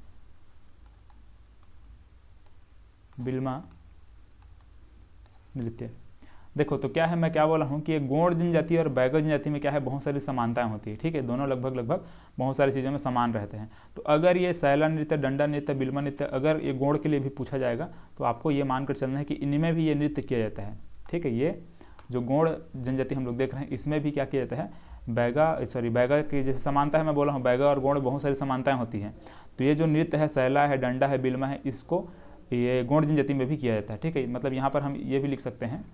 बिल्मा नृत्य। देखो तो क्या है, मैं क्या बोला हूँ कि गोंड जनजाति और बैगा जनजाति में क्या है, बहुत सारी समानताएं होती है। ठीक है, दोनों लगभग बहुत सारी चीज़ों में समान रहते हैं। तो अगर ये सैला नृत्य, डंडा नृत्य, बिल्मा नृत्य अगर ये गोंड के लिए भी पूछा जाएगा तो आपको ये मानकर चलना है कि इनमें भी ये नृत्य किया जाता है। ठीक है, ये जो गोंड जनजाति हम लोग देख रहे हैं इसमें भी क्या किया जाता है, बैगा की जैसे समानता है, मैं बोला हूँ बैगा और गौड़ बहुत सारी समानताएं होती हैं। तो ये जो नृत्य है, सैला है, डंडा है, बिल्मा है, इसको ये गौड़ जनजाति में भी किया जाता है। ठीक है, मतलब यहाँ पर हम ये भी लिख सकते हैं,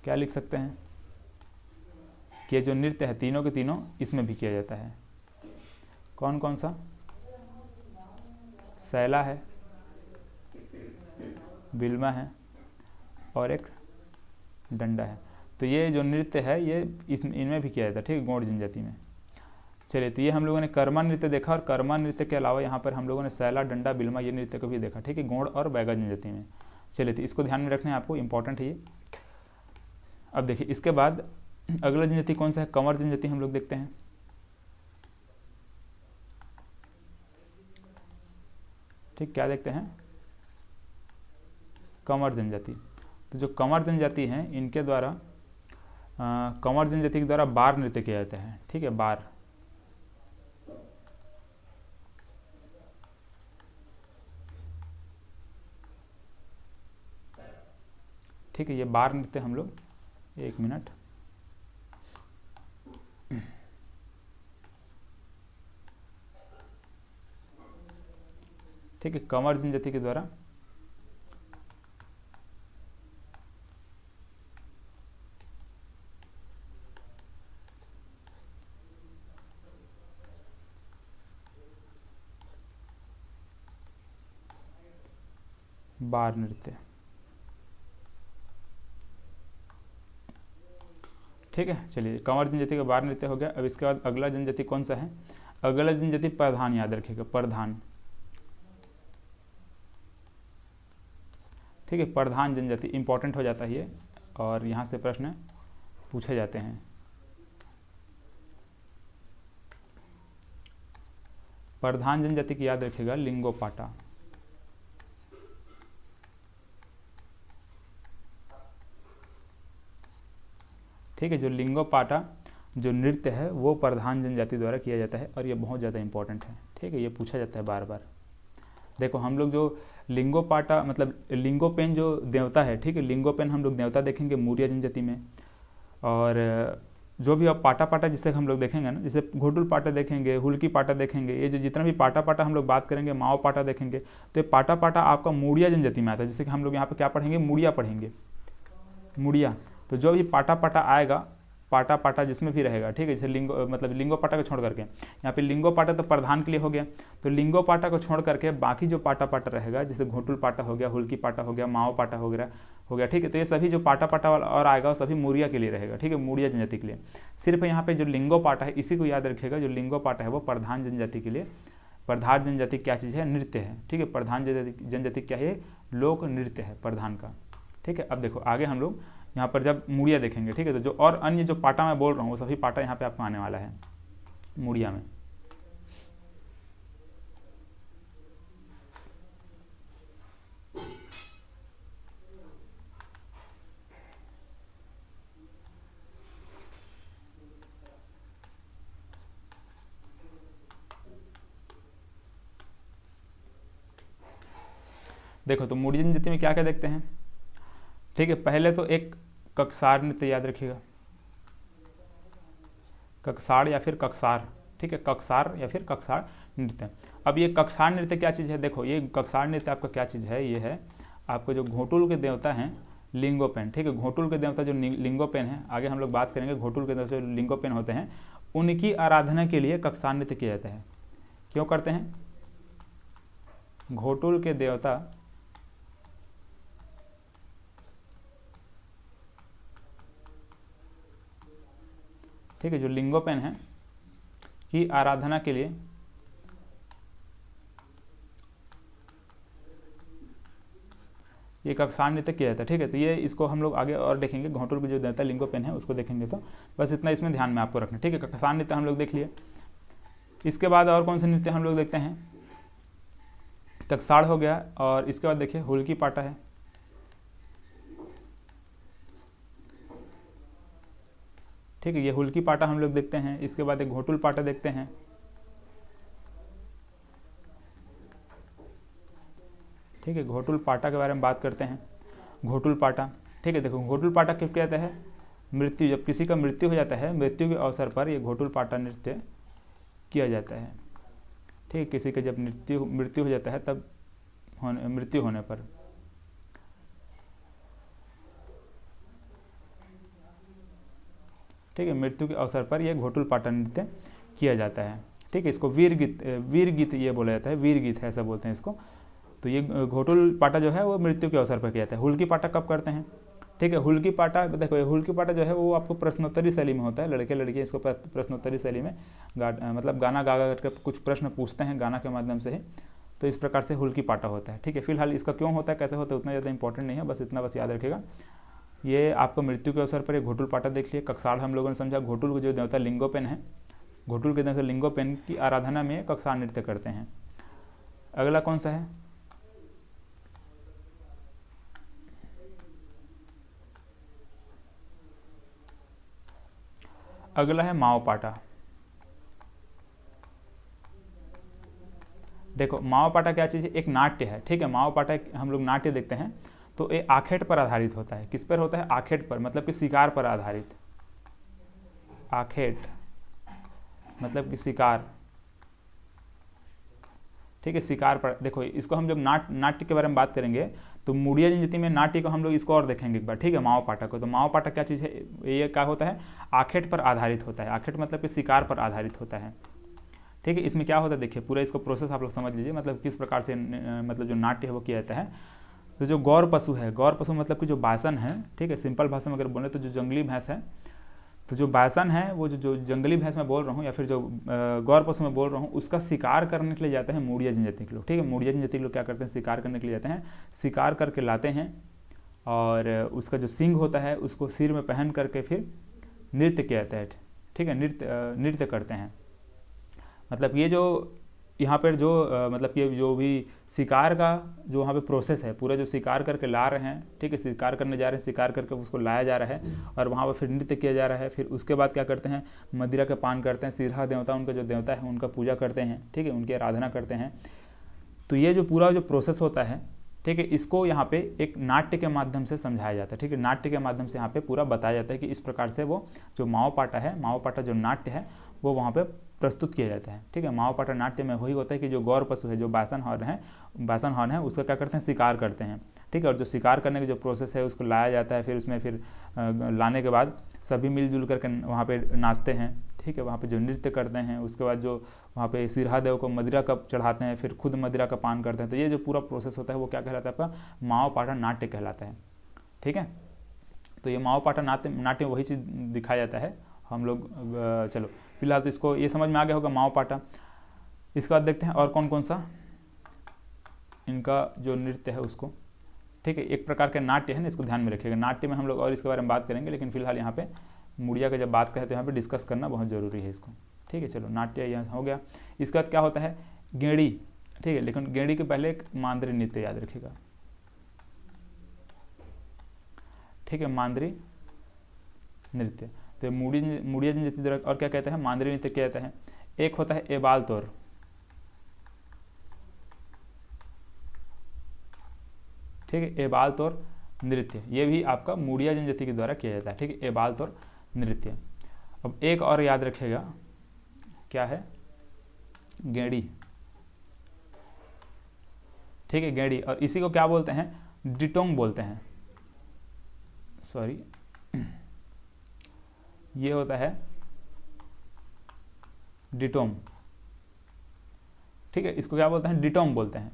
क्या लिख सकते हैं कि ये जो नृत्य है तीनों के तीनों इसमें भी किया जाता है। कौन कौन सा? सैला है, बिल्मा है और एक डंडा है। तो ये जो नृत्य है ये इनमें भी किया जाता है। ठीक है, गौड़ जनजाति में। चलिए, तो ये हम लोगों ने कर्मा नृत्य देखा, और कर्मा नृत्य के अलावा यहाँ पर हम लोगों ने सैला, डंडा, बिल्मा ये नृत्य को भी देखा। ठीक है, गौड़ और बैगा जनजाति में। चलिए, तो इसको ध्यान में रखना है आपको, इंपॉर्टेंट है ये। अब देखिए, इसके बाद अगला जनजाति कौन सा है? कंवर जनजाति हम लोग देखते हैं। ठीक, क्या देखते हैं? कंवर जनजाति। तो जो कंवर जनजाति हैं इनके द्वारा कंवर जनजाति के द्वारा बार नृत्य किया जाता है। ठीक है, बार। ठीक है, ये बार नृत्य हम लोग, एक मिनट, ठीक है, कंवर जनजाति के द्वारा बार नृत्य। ठीक है, चलिए, कंवर जनजाति का बार नृत्य हो गया। अब इसके बाद अगला जनजाति कौन सा है? अगला जनजाति प्रधान, याद रखिएगा, प्रधान। ठीक है, प्रधान जनजाति इंपॉर्टेंट हो जाता है ये, और यहाँ से प्रश्न पूछे जाते हैं। प्रधान जनजाति की याद रखिएगा, लिंगोपाटा। ठीक है, जो लिंगोपाटा जो नृत्य है वो प्रधान जनजाति द्वारा किया जाता है, और ये बहुत ज़्यादा इंपॉर्टेंट है। ठीक है, ये पूछा जाता है बार बार। देखो, हम लोग जो लिंगोपाटा मतलब लिंगोपेन जो देवता है, ठीक है, लिंगोपेन हम लोग देवता देखेंगे मौर्य जनजाति में। और जो भी अब पाटा पाटा जिसे हम लोग देखेंगे ना, जैसे घोटुल पाटा देखेंगे, हुल्की पाटा देखेंगे, ये जो जितना भी पाटा पाटा हम लोग बात करेंगे, माओ पाटा देखेंगे, तो ये पाटा पाटा आपका मूड़िया जनजाति में आता है। जैसे कि हम लोग यहाँ पे क्या पढ़ेंगे? मुड़िया पढ़ेंगे, मुड़िया। तो जो भी पाटा पाटा आएगा, पाटा पाटा जिसमें भी रहेगा, ठीक है, जैसे लिंगो पाटा को छोड़ करके, यहाँ पे लिंगो पाटा तो प्रधान के लिए हो गया, तो लिंगो पाटा को छोड़ करके बाकी जो पाटा पाटा रहेगा, जैसे घोटुल पाटा हो गया, हुल्की पाटा हो गया, माओ पाटा हो गया, ठीक है, तो ये सभी जो पाटा पाटा वाला और आएगा वो सभी मूरिया के लिए रहेगा। ठीक है, मूरिया जनजाति के लिए। सिर्फ यहाँ पे जो लिंगो पाटा है इसी को याद रखिएगा, जो लिंगो पाटा है वो प्रधान जनजाति के लिए। प्रधान जनजाति क्या चीज़ है? नृत्य है। ठीक है, प्रधान जनजाति क्या है? लोक नृत्य है प्रधान का। ठीक है, अब देखो आगे हम लोग यहाँ पर जब मुड़िया देखेंगे, ठीक है, तो जो और अन्य जो पाटा मैं बोल रहा हूँ वो सभी पाटा यहाँ पे आपको आने वाला है मुड़िया में। देखो, तो मुड़िया जनजाति में क्या क्या देखते हैं? ठीक है, पहले तो एक ककसार नृत्य याद रखिएगा, ककसार या फिर ककसार। ठीक है, ककसार या फिर ककसार नृत्य। अब ये ककसार नृत्य क्या चीज़ है? देखो, ये ककसार नृत्य आपका क्या चीज़ है? ये है आपको जो घोटुल के देवता हैं लिंगोपेन। ठीक है, घोटुल के देवता जो लिंगोपेन है, आगे हम लोग बात करेंगे, घोटुल के देवता जो लिंगोपेन होते हैं उनकी आराधना के लिए ककसार नृत्य किया जाता है। क्यों करते हैं? घोटुल के देवता ठीक है, जो लिंगोपेन है की आराधना के लिए ये ककसार नृत्य किया जाता है। ठीक है, तो ये इसको हम लोग आगे और देखेंगे, घोटुल के जो देवता लिंगोपेन है उसको देखेंगे, तो बस इतना इसमें ध्यान में आपको रखना। ठीक है, ककसार नृत्य हम लोग देख लिए। इसके बाद और कौन से नृत्य हम लोग देखते हैं? ककसार हो गया, और इसके बाद देखिए हुल्की पाटा है। ठीक है, ये हुल्की पाटा हम लोग देखते हैं। इसके बाद एक घोटुल पाटा देखते हैं। ठीक है, घोटुल पाटा के बारे में बात करते हैं। घोटुल पाटा ठीक है। देखो घोटुल पाटा कब किया जाता है, मृत्यु, जब किसी का मृत्यु हो जाता है, मृत्यु के अवसर पर ये घोटुल पाटा नृत्य किया जाता है। ठीक है, किसी का जब मृत्यु हो जाता है तब मृत्यु होने पर। ठीक है, मृत्यु के अवसर पर यह घोटुल पाटा नृत्य किया जाता है। ठीक है, इसको वीर गीत ये बोला जाता है, वीर गीत है ऐसा बोलते हैं इसको। तो ये घोटुल पाटा जो है वो मृत्यु के अवसर पर किया जाता है। हुल्की पाटा कब करते हैं, ठीक है, हुल्की पाटा, देखो ये हुल्की पाटा जो है वो आपको प्रश्नोत्तरी शैली में होता है। लड़के लड़कियाँ इसको प्रश्नोत्तरी शैली में मतलब गाना गा करके कुछ प्रश्न पूछते हैं गाना के माध्यम से ही, तो इस प्रकार से हुल्की पाटा होता है। ठीक है, फिलहाल इसका क्यों होता है, कैसे होता है, उतना ज़्यादा इंपॉर्टेंट नहीं है, बस इतना बस याद रखेगा। ये आपको मृत्यु के अवसर पर एक घोटुल पाटा देख लिए। कक्षाड़ हम लोगों ने समझा, घोटुल को जो देवता लिंगोपेन है, घोटुल के देवता लिंगोपेन की आराधना में कक्षाड़ नृत्य करते हैं। अगला कौन सा है, अगला है माओ पाटा। देखो माओ पाटा क्या चीज़ है, एक नाट्य है। ठीक है, माओ पाटा हम लोग नाट्य देखते हैं तो ये आखेट पर आधारित होता है। किस पर होता है, आखेट पर, मतलब कि शिकार पर आधारित। आखेट मतलब कि शिकार। ठीक है, शिकार पर। देखो इसको हम जब नाट्य के बारे में बात करेंगे तो मुड़िया जनजाति में नाट्य को हम लोग इसको और देखेंगे एक बार। ठीक है, माओ पाटा को। तो माओ पाटा क्या चीज़ है, ये क्या होता है, आखेट पर आधारित होता है। आखेट मतलब कि शिकार पर आधारित होता है। ठीक है, इसमें क्या होता है, देखिए पूरा इसको प्रोसेस आप लोग समझ लीजिए, मतलब किस प्रकार से मतलब जो नाट्य है वो किया जाता है। तो जो गौर पशु है, गौर पशु मतलब कि जो बासन है, ठीक है, सिंपल भाषा में अगर बोले तो जो जंगली भैंस है, तो जो बासन है वो जो जंगली भैंस में बोल रहा हूँ या फिर जो गौर पशु में बोल रहा हूँ, उसका शिकार करने के लिए जाते हैं मुड़िया जनजाति के लोग। ठीक है, मुड़िया जनजाति के लोग क्या करते हैं, शिकार करने के लिए जाते हैं, शिकार करके लाते हैं और उसका जो सींग होता है उसको सिर में पहन करके फिर नृत्य किया जाता है। ठीक है, नृत्य करते हैं। मतलब ये जो यहाँ पर जो मतलब ये जो भी शिकार का जो वहाँ पे प्रोसेस है, पूरा जो शिकार करके ला रहे हैं, ठीक है, शिकार करने जा रहे हैं, शिकार करके उसको लाया जा रहा है और वहाँ पर फिर नृत्य किया जा रहा है। फिर उसके बाद क्या करते हैं, मदिरा का पान करते हैं, सिरहा देवता उनका जो देवता है उनका पूजा करते हैं। ठीक है, उनकी आराधना करते हैं। तो ये जो पूरा जो प्रोसेस होता है, ठीक है, इसको यहाँ पे एक नाट्य के माध्यम से समझाया जाता है। ठीक है, नाट्य के माध्यम से यहाँ पे पूरा बताया जाता है कि इस प्रकार से वो जो माओ पाटा है, माओ पाटा जो नाट्य है वो वहाँ पे प्रस्तुत किया जाता है। ठीक है, माओ पाटा नाट्य में वही होता है कि जो गौर पशु है, जो बासन हॉर्न है, उसका क्या करते हैं, शिकार करते हैं। ठीक है, और जो शिकार करने का जो प्रोसेस है उसको लाया जाता है। फिर उसमें फिर लाने के बाद सभी मिलजुल करके वहाँ पे नाचते हैं। ठीक है, वहाँ पे जो नृत्य करते हैं, उसके बाद जो वहाँ पे सिरहा देव को मदिरा कप चढ़ाते हैं, फिर खुद मदिरा का पान करते हैं। तो ये जो पूरा प्रोसेस होता है वो क्या कहलाता है, आपका माओ पाटा नाट्य कहलाता है। ठीक है, तो ये माओ पाटा नाट्य में वही चीज़ दिखाया जाता है। हम लोग चलो फिलहाल तो इसको ये समझ में आ गया होगा माओ पाटा। इसके बाद देखते हैं और कौन कौन सा इनका जो नृत्य है उसको। ठीक है, एक प्रकार का नाट्य है ना, इसको ध्यान में रखिएगा। नाट्य में हम लोग और इसके बारे में बात करेंगे, लेकिन फिलहाल यहाँ पे मुड़िया का जब बात करें तो यहाँ पे डिस्कस करना बहुत ज़रूरी है इसको। ठीक है, चलो नाट्य यहाँ हो गया। इसके बाद क्या होता है, गेड़ी। ठीक है, लेकिन गेड़ी के पहले एक मांद्री नृत्य याद रखिएगा। ठीक है, मांद्री नृत्य। तो मुड़िया जनजाति द्वारा और क्या कहते हैं, मांद्री नृत्य किया जाता है। एक होता है एबाल तौर। ठीक है, एबाल तौर नृत्य, ये भी आपका मुड़िया जनजाति के द्वारा किया जाता है। ठीक है, एबाल तौर नृत्य। अब एक और याद रखिएगा, क्या है, गेड़ी। ठीक है, गेड़ी, और इसी को क्या बोलते हैं, डिटोंग बोलते हैं। सॉरी, ये होता है डिटोम। ठीक है, इसको क्या बोलते हैं, डिटोम बोलते हैं।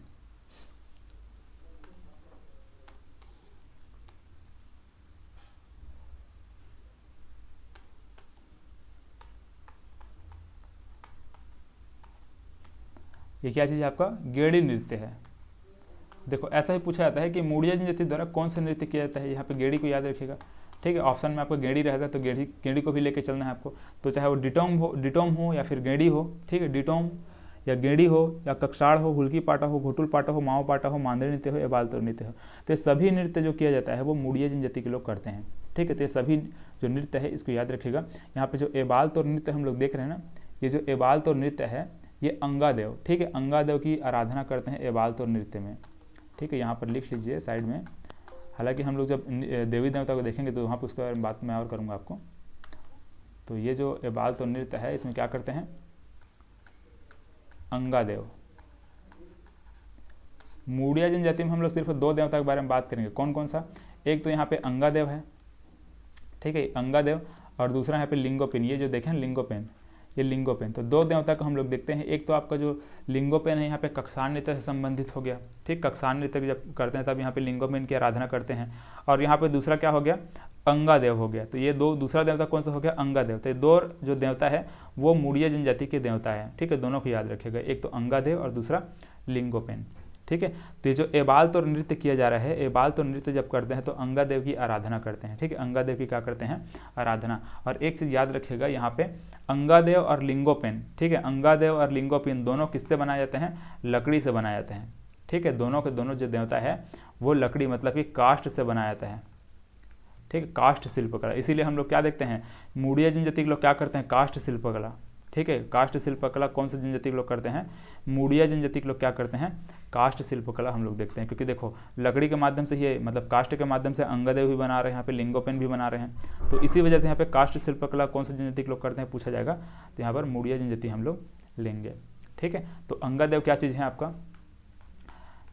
ये क्या चीज़ है, आपका गेड़ी नृत्य है। देखो ऐसा ही पूछा जाता है कि मुड़िया जनजाति द्वारा कौन सा नृत्य किया जाता है, यहाँ पे गेड़ी को याद रखिएगा। ठीक है, ऑप्शन में आपको गेड़ी रहेगा तो गेड़ी को भी लेके चलना है आपको। तो चाहे वो डिटोम हो या फिर गेड़ी हो। ठीक है, डिटोम या गेड़ी हो या कक्षाड़ हो, हुल्की पाटा हो, घोटुल पाटा हो, माओ पाटा हो, मांद्री नृत्य हो या बाल तौर नृत्य हो, तो ये सभी नृत्य जो किया जाता है वो मुड़िया जनजाति के लोग करते हैं। ठीक है, तो ये सभी जो नृत्य है इसको याद रखिएगा। यहाँ पे जो एबाल तौर नृत्य हम लोग देख रहे हैं ना, ये जो एबाल तौर नृत्य है ये अंगादेव। ठीक है, अंगादेव की आराधना करते हैं एबाल तौर नृत्य में। ठीक है, यहाँ पर लिख लीजिए साइड में, हालांकि हम लोग जब देवी देवता को देखेंगे तो वहाँ पर उसके बारे में बात मैं और करूँगा आपको। तो ये जो एबाल तो नृत्य है इसमें क्या करते हैं, अंगादेव। मूडिया जनजाति में हम लोग सिर्फ 2 देवता के बारे में बात करेंगे। कौन कौन सा, एक तो यहाँ पे अंगादेव है, ठीक है, अंगादेव, और दूसरा यहाँ पे लिंगोपेन। ये जो देखें लिंगोपेन, ये लिंगोपेन। तो 2 देवता को हम लोग देखते हैं। एक तो आपका जो लिंगोपेन है यहाँ पे कक्षाण नृत्य से संबंधित हो गया, ठीक, कक्षाण नृत्य जब करते हैं तब यहाँ पे लिंगोपेन की आराधना करते हैं। और यहाँ पे दूसरा क्या हो गया, अंगादेव हो गया। तो ये दूसरा देवता कौन सा हो गया, अंगादेव। तो ये 2 जो देवता है वो मूडिया जनजाति के देवता है, ठीक है, दोनों को याद रखिएगा, एक तो अंगादेव और दूसरा लिंगोपेन, ठीक है। तो ये जो एबाल तौर नृत्य किया जा रहा है, एबाल तौर नृत्य जब करते हैं तो अंगादेव की आराधना करते हैं, ठीक है, अंगादेव की क्या करते हैं, आराधना। और एक चीज़ याद रखिएगा यहाँ पे, अंगादेव और लिंगोपेन, ठीक है, अंगादेव और लिंगोपेन दोनों किससे बनाए जाते हैं, लकड़ी से बनाए जाते हैं, ठीक है। दोनों के दोनों जो देवता है वो लकड़ी मतलब कि काष्ठ से बनाया जाता है, ठीक है, काष्ठ शिल्पकला। इसीलिए हम लोग क्या देखते हैं, मूडिया जनजाति के लोग क्या करते हैं, काष्ठ शिल्पकला, ठीक है। काष्ठ शिल्पकला कौन सी जनजाति के लोग करते हैं, मूडिया जनजाति के लोग क्या करते हैं, काष्ठ शिल्पकला हम लोग देखते हैं। क्योंकि देखो लकड़ी के माध्यम से ये मतलब काष्ठ के माध्यम से अंगादेव भी बना रहे हैं, यहाँ पे लिंगोपेन भी बना रहे हैं। तो इसी वजह से यहाँ पे काष्ठ शिल्पकला कौन सी जनजाति के लोग करते हैं पूछा जाएगा, तो यहाँ पर मूडिया जनजाति हम लोग लेंगे, ठीक है। तो अंगादेव क्या चीज़ है आपका,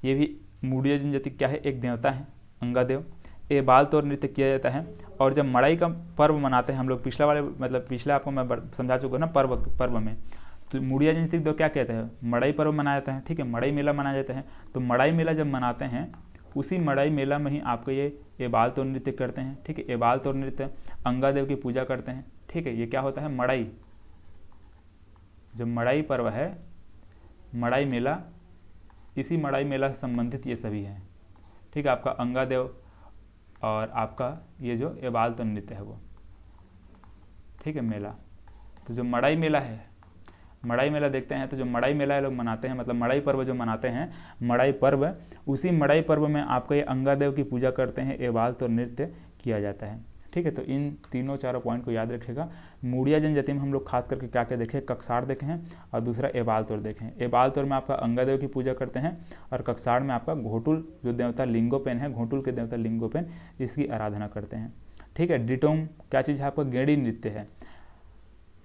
ये भी मूडिया जनजाति क्या है, एक देवता है अंगादेव। एबाल तौर नृत्य किया जाता है। और जब मड़ाई का पर्व मनाते हैं हम लोग, पिछला वाले मतलब पिछला आपको मैं समझा चुका ना, पर्व में तो मूडिया जनजाति तो क्या कहते हैं, मड़ाई पर्व मनाया जाता है, ठीक है, मड़ाई मेला मनाया जाता है। तो मड़ाई मेला जब मनाते हैं उसी मड़ाई मेला में ही आपको ये एबाल तौर नृत्य करते हैं, ठीक है। एबाल तौर नृत्य अंगादेव की पूजा करते हैं, ठीक है। ये क्या होता है, मड़ाई, जो मड़ाई पर्व है, मड़ाई मेला, इसी मड़ाई मेला से संबंधित ये सभी हैं, ठीक है। आपका अंगादेव और आपका ये जो एबाल तौर नृत्य है वो, ठीक है, मेला। तो जो मड़ाई मेला है, मड़ाई मेला देखते हैं, तो जो मड़ाई मेला लोग मनाते हैं मतलब मड़ाई पर्व जो मनाते हैं, मड़ाई पर्व, उसी मड़ाई पर्व में आपका ये अंगादेव की पूजा करते हैं, एबाल तौर नृत्य किया जाता है, ठीक है। तो इन तीनों चारों पॉइंट को याद रखिएगा। मूडिया जनजाति में हम लोग खास करके क्या क्या देखें, कक्षाड़ देखे हैं और दूसरा एबाल तौर देखें। एबाल तौर में आपका अंगादेव की पूजा करते हैं और कक्षाड़ में आपका घोटुल जो देवता लिंगोपेन है, घोटुल के देवता लिंगोपेन, इसकी आराधना करते हैं, ठीक है। डिटोम क्या चीज़ है आपका, गेड़ी नृत्य है।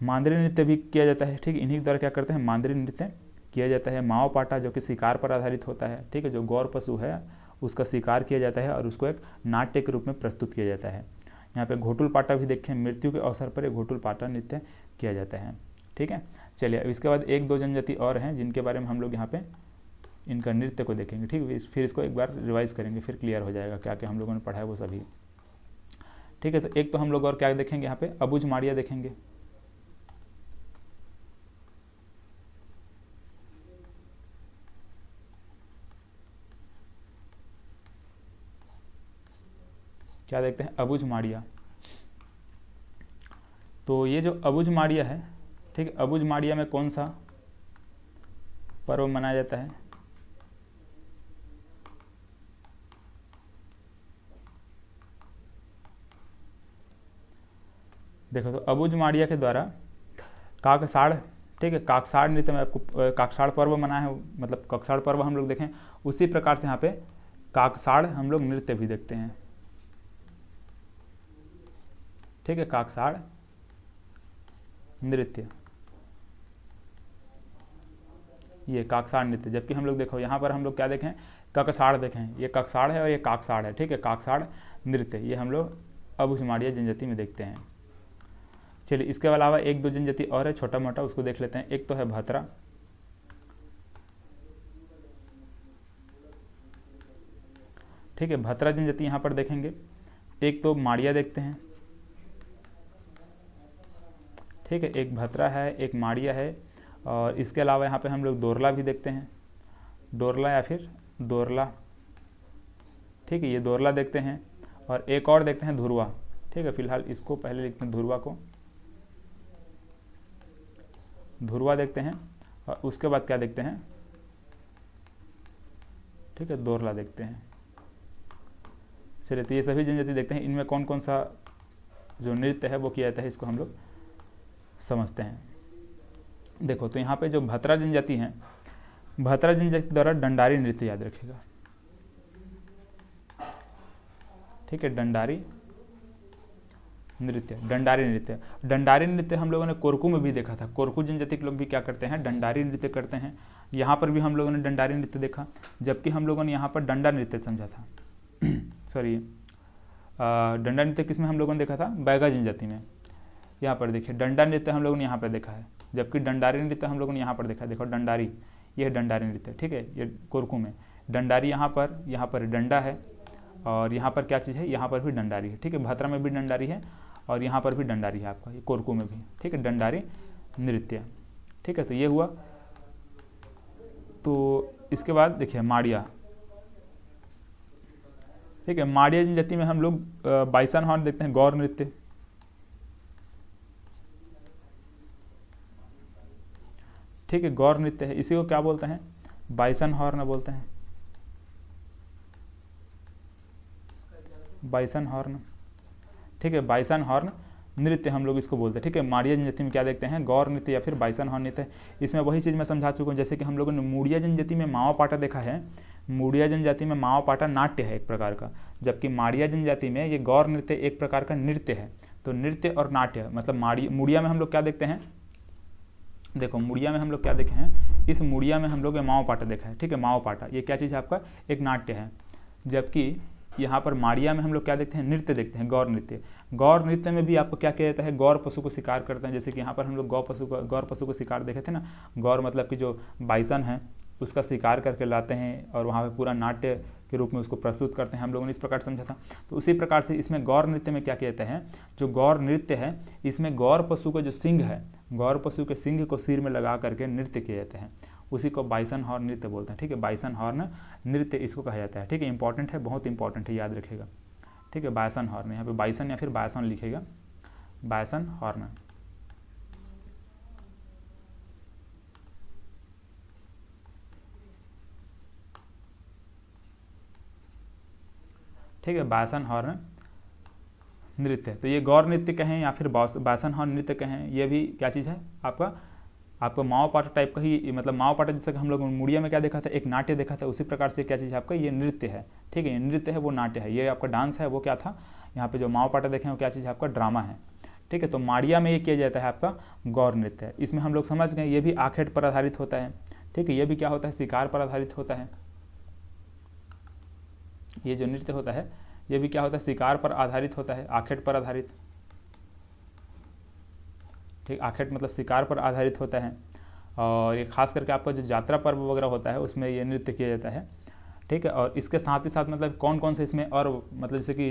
मांदरी नृत्य भी किया जाता है, ठीक है। इन्हीं के द्वारा क्या करते हैं, मांदरी नृत्य किया जाता है। माओ पाटा जो कि शिकार पर आधारित होता है, ठीक है, जो गौर पशु है उसका शिकार किया जाता है और उसको एक नाट्य के रूप में प्रस्तुत किया जाता है। यहाँ पे घोटुल पाटा भी देखें, मृत्यु के अवसर पर एक घोटुल पाटा नृत्य किया जाता है, ठीक है। चलिए अब इसके बाद 1-2 जनजाति और हैं जिनके बारे में हम लोग यहाँ पे इनका नृत्य को देखेंगे, ठीक है। फिर इसको एक बार रिवाइज करेंगे, फिर क्लियर हो जाएगा क्या क्या हम लोगों ने पढ़ा है वो सभी, ठीक है। तो एक तो हम लोग और क्या देखेंगे यहाँ पे, अबुझ माड़िया देखेंगे, क्या देखते हैं, अबुझ माड़िया। तो ये जो अबुझ माड़िया है, ठीक है, अबुझ माड़िया में कौन सा पर्व मनाया जाता है, देखो। तो अबुझ माड़िया के द्वारा काकसाड़, ठीक है, काकसाड़ नृत्य में आपको काकसाड़ पर्व मना है, मतलब काकसाड़ पर्व हम लोग देखें उसी प्रकार से यहाँ पे काकसाड़ हम लोग नृत्य भी देखते हैं, ठीक है, काकसाड़ नृत्य, ये काकसाड़ नृत्य। जबकि हम लोग देखो यहाँ पर हम लोग क्या देखें, ककसाड़ देखें, ये ककसाड़ है और ये काकसाड़ है, ठीक है, काकसाड़ नृत्य ये हम लोग अबुझ माड़िया जनजाति में देखते हैं। चलिए इसके अलावा 1-2 जनजाति और है छोटा मोटा, उसको देख लेते हैं। एक तो है भतरा, ठीक है, भतरा जनजाति यहाँ पर देखेंगे। एक तो माड़िया देखते हैं, ठीक है, एक भतरा है, एक माड़िया है। और इसके अलावा यहाँ पे हम लोग दोरला भी देखते हैं, डोरला या फिर दोरला, ठीक है, ये दोरला देखते हैं। और एक और देखते हैं धुरवा, ठीक है, फिलहाल इसको पहले लिखते हैं, धुरवा को, धुरवा देखते हैं। और उसके बाद क्या देखते हैं, ठीक है, दोरला देखते हैं। चलिए तो ये सभी जनजाति देखते हैं, इनमें कौन कौन सा जो नृत्य है वो किया जाता है इसको हम लोग समझते हैं। देखो तो यहाँ पे जो भतरा जनजाति है, भतरा जनजाति द्वारा डंडारी नृत्य याद रखिएगा, ठीक है, डंडारी नृत्य, डंडारी नृत्य। डंडारी नृत्य हम लोगों ने कोरकू में भी देखा था। कोरकू जनजाति के लोग भी क्या करते हैं, डंडारी नृत्य करते हैं। यहाँ पर भी हम लोगों ने डंडारी नृत्य देखा, जबकि हम लोगों ने यहाँ पर डंडा नृत्य समझा था। सॉरी, डंडा नृत्य किस में हम लोगों ने देखा था, बैगा जनजाति में। यहाँ पर देखिए डंडा नृत्य हम लोगों ने यहाँ पर देखा है, जबकि डंडारी नृत्य हम लोगों ने यहाँ पर देखा है। देखो डंडारी, ये है डंडारी नृत्य, ठीक है, ये कोरकू में। डंडारी यहाँ पर डंडा है, और यहाँ पर क्या चीज़ है, यहाँ पर भी डंडारी है, ठीक है। भात्रा में भी डंडारी है और यहाँ पर भी डंडारी है आपका, ये कोरकू में भी, ठीक है, डंडारी नृत्य, ठीक है। तो ये हुआ। तो इसके बाद देखिए माड़िया, ठीक है। माड़िया जनजाति में हम लोग बाइसन हॉर्न देखते हैं, गौर नृत्य, ठीक है, गौर नृत्य है। इसी को क्या बोलते हैं, बाइसन हॉर्न बोलते हैं, बाइसन हॉर्न, ठीक है। बाइसन हॉर्न नृत्य हम लोग इसको बोलते हैं, ठीक है। माड़िया जनजाति में क्या देखते हैं, गौर नृत्य या फिर बाइसन हॉर्न नृत्य। इसमें वही चीज़ मैं समझा चुका हूँ, जैसे कि हम लोगों ने मुड़िया जनजाति में मावा पाटा देखा है। मुड़िया जनजाति में मावा पाटा नाट्य है एक प्रकार का, जबकि माड़िया जनजाति में ये गौर नृत्य एक प्रकार का नृत्य है। तो नृत्य और नाट्य मतलब मुड़िया में हम लोग क्या देखते हैं, देखो मुड़िया में हम लोग क्या देखे हैं, इस मुड़िया में हम लोग मावा पाटा देखा है, ठीक है। मावा पाटा ये क्या चीज़ है आपका, एक नाट्य है। जबकि यहाँ पर माड़िया में हम लोग क्या देखते हैं, नृत्य देखते हैं, गौर नृत्य। गौर नृत्य में भी आपको क्या किया जाता है, गौर पशु को शिकार करते हैं। जैसे कि यहाँ पर हम लोग गौर पशु को शिकार देखे थे ना। गौर मतलब कि जो बाइसन है उसका शिकार करके लाते हैं और वहाँ पे पूरा नाट्य के रूप में उसको प्रस्तुत करते हैं, हम लोगों ने इस प्रकार समझा था। तो उसी प्रकार से इसमें गौर नृत्य में क्या किया जाता है, जो गौर नृत्य है इसमें गौर पशु का जो सिंह है, गौर पशु के सिंह को सिर में लगा करके नृत्य किए जाते हैं, उसी को बाइसन हॉर्न नृत्य बोलते हैं, ठीक है। बाइसन हॉर्न नृत्य इसको कहा जाता है, ठीक है। इंपॉर्टेंट है, बहुत इंपॉर्टेंट है, याद रखिएगा, ठीक है। बाइसन हॉर्न, यहाँ पे बाइसन या फिर बाइसन लिखेगा, बाइसन हॉर्न, ठीक है। बाइसन हॉर्न नृत्य, तो ये गौर नृत्य कहें या फिर बाइसन हॉर्न नृत्य कहें, ये भी क्या चीज़ है आपका मावा पाटा टाइप का ही, मतलब मावा पाटा जैसे कि हम लोग मुड़िया में क्या देखा था, एक नाट्य देखा था, उसी प्रकार से क्या चीज़ है आपका, ये नृत्य है, ठीक है। ये नृत्य है, वो नाट्य है। ये आपका डांस है, वो क्या था, यहाँ पे जो मावा पाटा देखें वो क्या चीज़ है आपका, ड्रामा है, ठीक है। तो माड़िया में ये किया जाता है आपका गौर नृत्य। इसमें हम लोग समझ गए ये भी आखेट पर आधारित होता है, ठीक है। ये भी क्या होता है, शिकार पर आधारित होता है। ये जो नृत्य होता है ये भी क्या होता है, शिकार पर आधारित होता है, आखेट पर आधारित, ठीक। आखेट मतलब शिकार पर आधारित होता है। और ये खास करके आपका जो यात्रा पर्व वगैरह होता है उसमें ये नृत्य किया जाता है, ठीक है। और इसके साथ ही साथ मतलब कौन कौन से इसमें और मतलब जैसे कि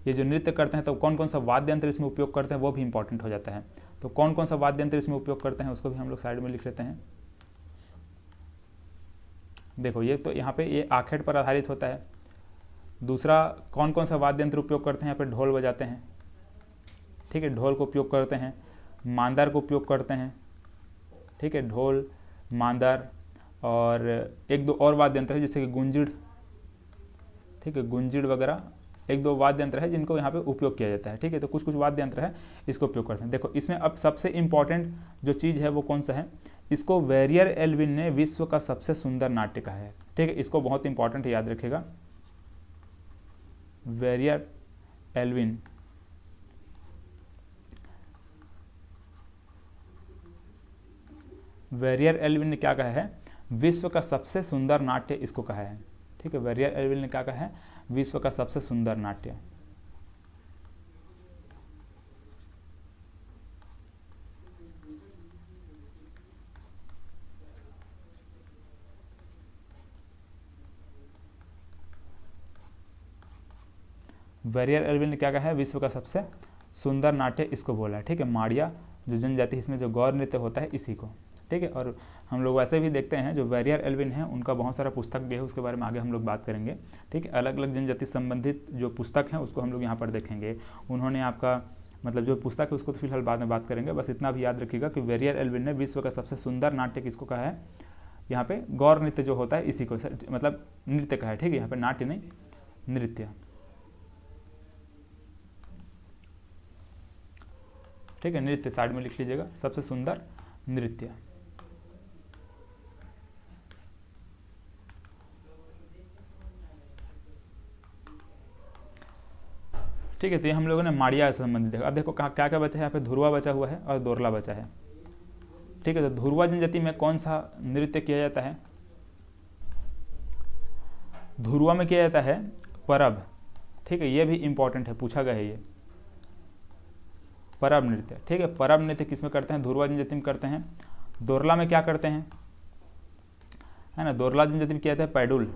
ये जो नृत्य करते हैं तो कौन कौन सा वाद्य यंत्र इसमें उपयोग करते हैं वो भी इंपॉर्टेंट हो जाता है। तो कौन कौन सा वाद्य यंत्र इसमें उपयोग करते हैं उसको भी हम लोग साइड में लिख लेते हैं। देखो ये तो यहाँ पे ये आखेट पर आधारित होता है। दूसरा कौन कौन सा वाद्य यंत्र उपयोग करते हैं, यहाँ पे ढोल बजाते हैं, ठीक है, ढोल को उपयोग करते हैं, मांदर को उपयोग करते हैं, ठीक है, ढोल, मांदर और एक दो और वाद्य यंत्र है जैसे कि गुंजिड़, ठीक है, गुंजिड़ वगैरह एक दो वाद्य यंत्र है जिनको यहाँ पे उपयोग किया जाता है, ठीक है। तो कुछ कुछ वाद्य यंत्र है इसको उपयोग करते हैं। देखो इसमें अब सबसे इंपॉर्टेंट जो चीज़ है वो कौन सा है, इसको वेरियर एल्विन ने विश्व का सबसे सुंदर नाट्य कहा है, ठीक है। इसको बहुत इंपॉर्टेंट याद रखिएगा, वेरियर एल्विन, वेरियर एल्विन ने क्या कहा है, विश्व का सबसे सुंदर नाट्य इसको कहा है, ठीक है। वेरियर एल्विन ने क्या कहा है, विश्व का सबसे सुंदर नाट्य, वेरियर एल्विन ने क्या कहा है, विश्व का सबसे सुंदर नाट्य इसको बोला है, ठीक है। माड़िया जो जनजाति इसमें जो गौर नृत्य होता है इसी को, ठीक है। और हम लोग वैसे भी देखते हैं जो वेरियर एल्विन है उनका बहुत सारा पुस्तक भी है, उसके बारे में आगे हम लोग बात करेंगे, ठीक है। अलग अलग जनजाति संबंधित जो पुस्तक हैं उसको हम लोग यहाँ पर देखेंगे। उन्होंने आपका मतलब जो पुस्तक है उसको तो फिलहाल बाद में बात करेंगे, बस इतना भी याद रखिएगा कि वेरियर एल्विन ने विश्व का सबसे सुंदर नाट्य किसको कहा है, यहाँ पे गौर नृत्य जो होता है इसी को मतलब नृत्य कहा है, ठीक है। यहाँ पे नाट्य नहीं, नृत्य, ठीक है। नृत्य साइड में लिख लीजिएगा, सबसे सुंदर नृत्य। ठीक है। तो ये हम लोगों ने माड़िया से संबंधित देखा। अब देखो क्या क्या बचा है, यहाँ पे धुरवा बचा हुआ है और दोरला बचा है। ठीक है, तो धुरवा जनजाति में कौन सा नृत्य किया जाता है? धुरवा में किया जाता है परब। ठीक है, ये भी इंपॉर्टेंट है, पूछा गया है ये परब नृत्य। ठीक है, परब नृत्य किस में करते हैं? धुरवा जनजाति में करते हैं। दोरला में क्या करते हैं, है ना? दोरला जनजाति में किया जाता है पैडुल।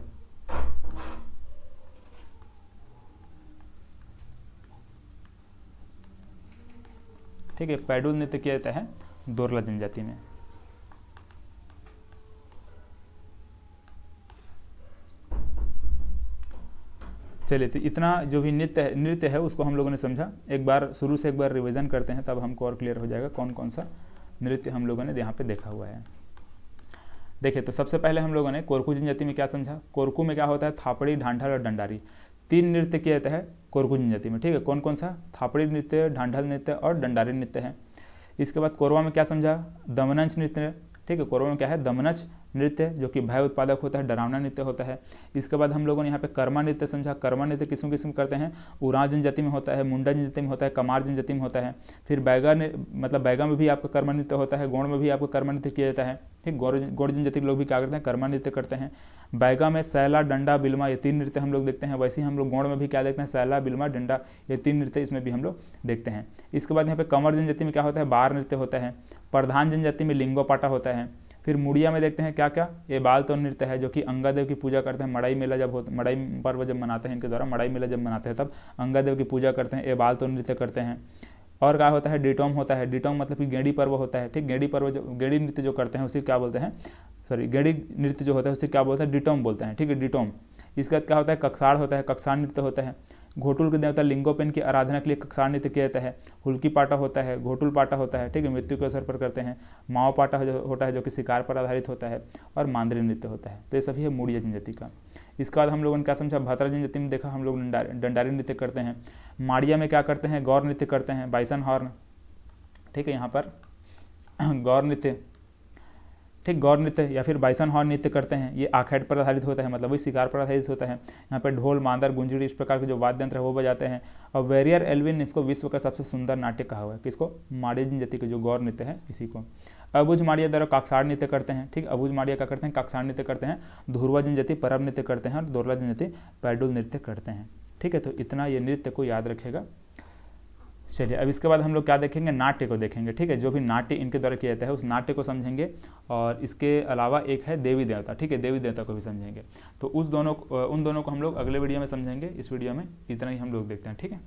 ठीक है, पैडुल नृत्य किया जाता है दोरला जनजाति में। चलिए, तो इतना जो भी नृत्य है उसको हम लोगों ने समझा। एक बार शुरू से एक बार रिवीजन करते हैं, तब हमको और क्लियर हो जाएगा कौन कौन सा नृत्य हम लोगों ने यहाँ पे देखा हुआ है। देखिए, तो सबसे पहले हम लोगों ने कोरकू जनजाति में क्या समझा? कोरकू में क्या होता है? थापड़ी, ढांढल और डंडारी, 3 नृत्य किया जाता है कोरकू जनजाति में। ठीक है, कौन कौन सा? थापड़ी नृत्य, ढांढल नृत्य और डंडारी नृत्य है। इसके बाद कोरवा में क्या समझा? दमनंच नृत्य। ठीक है, कोरवा में क्या है? दमनच नृत्य, जो कि भय उत्पादक होता है, डरावना नृत्य होता है। इसके बाद हम लोगों ने यहाँ पे कर्मा नृत्य समझा। कर्मा नृत्य किस्म किस्म करते हैं, उरांव जनजाति में होता है, मुंडा जनजाति में होता है, कमार जनजाति में होता है। फिर बैगा मतलब बैगा में भी आपका कर्मा नृत्य होता है, गौड़ में भी आपका कर्मा नृत्य किया जाता है। ठीक, गौड़ जनजाति के लोग भी क्या करते हैं? कर्मा नृत्य करते हैं। बैगा में सैला, डंडा, बिल्मा, ये 3 नृत्य हम लोग देखते हैं। वैसे ही हम लोग गौड़ में भी क्या देखते हैं? सैला, बिल्मा, डंडा, ये 3 नृत्य इसमें भी हम लोग देखते हैं। इसके बाद यहाँ पे कंवर जनजाति में क्या होता है? बार नृत्य होता है। प्रधान जनजाति में लिंगोपाटा होता है। फिर मुड़िया में देखते हैं क्या क्या? ये बाल तो नृत्य है, जो कि अंगादेव की पूजा करते हैं। मड़ाई मेला जब होता, मड़ाई पर्व जब मनाते हैं इनके द्वारा, मड़ाई मेला जब मनाते हैं तब अंगादेव की पूजा करते हैं, ये बाल तो नृत्य करते हैं। और क्या होता है? डिटोम होता है। डिटोम मतलब कि गेड़ी पर्व होता है। ठीक, गेड़ी पर्व जो गेड़ी नृत्य जो करते हैं उसे क्या बोलते हैं? गेड़ी नृत्य जो होता है उसे क्या बोलते हैं? डिटोम बोलते हैं। ठीक है, डिटोम। इसके बाद क्या होता है? कक्षाड़ होता है, कक्षाड़ नृत्य होता है। घोटुल के देवता लिंगोपेन की आराधना के लिए कक्षाड़ नृत्य किया जाता है। हुल्की पाटा होता है, घोटुल पाटा होता है। ठीक है, मृत्यु के अवसर पर करते हैं। माओ पाटा होता है, जो कि शिकार पर आधारित होता है। और मांद्री नृत्य होता है। तो ये सभी है मुड़िया जनजाति का। इसके बाद हम लोगों ने क्या समझा? भातरा जनजाति में देखा हम लोग डंडारी नृत्य करते हैं। माड़िया में क्या करते हैं? गौर नृत्य करते हैं, बाइसन हॉर्न। ठीक है, यहाँ पर गौर नृत्य, ठीक, गौर नृत्य या फिर बाइसन हॉर्न नृत्य करते हैं। ये आखेट पर आधारित होता है, मतलब वही शिकार पर आधारित होता है। यहाँ पर ढोल, मांदर, गुंजड़ी, इस प्रकार के जो वाद्य यंत्र है वो बजाते हैं। और वेरियर एल्विन इसको विश्व का सबसे सुंदर नाट्य कहा हुआ है। किसको? माड़िया जनजाति के जो गौर नृत्य है इसी को। अबुझ माड़िया द्वारा काकसाड़ नृत्य करते हैं। ठीक, अबुझ माड़िया क्या करते हैं? काकसाड़ नृत्य करते हैं। धुरवा जनजाति परब नृत्य करते हैं और दोरला जनजाति पैडुल नृत्य करते हैं। ठीक है, तो इतना ये नृत्य को याद रखेगा। चलिए, अब इसके बाद हम लोग क्या देखेंगे? नाट्य को देखेंगे। ठीक है, जो भी नाट्य इनके द्वारा किया जाता है उस नाट्य को समझेंगे। और इसके अलावा एक है देवी देवता। ठीक है, देवी देवता को भी समझेंगे। तो उन दोनों को हम लोग अगले वीडियो में समझेंगे। इस वीडियो में इतना ही हम लोग देखते हैं। ठीक है।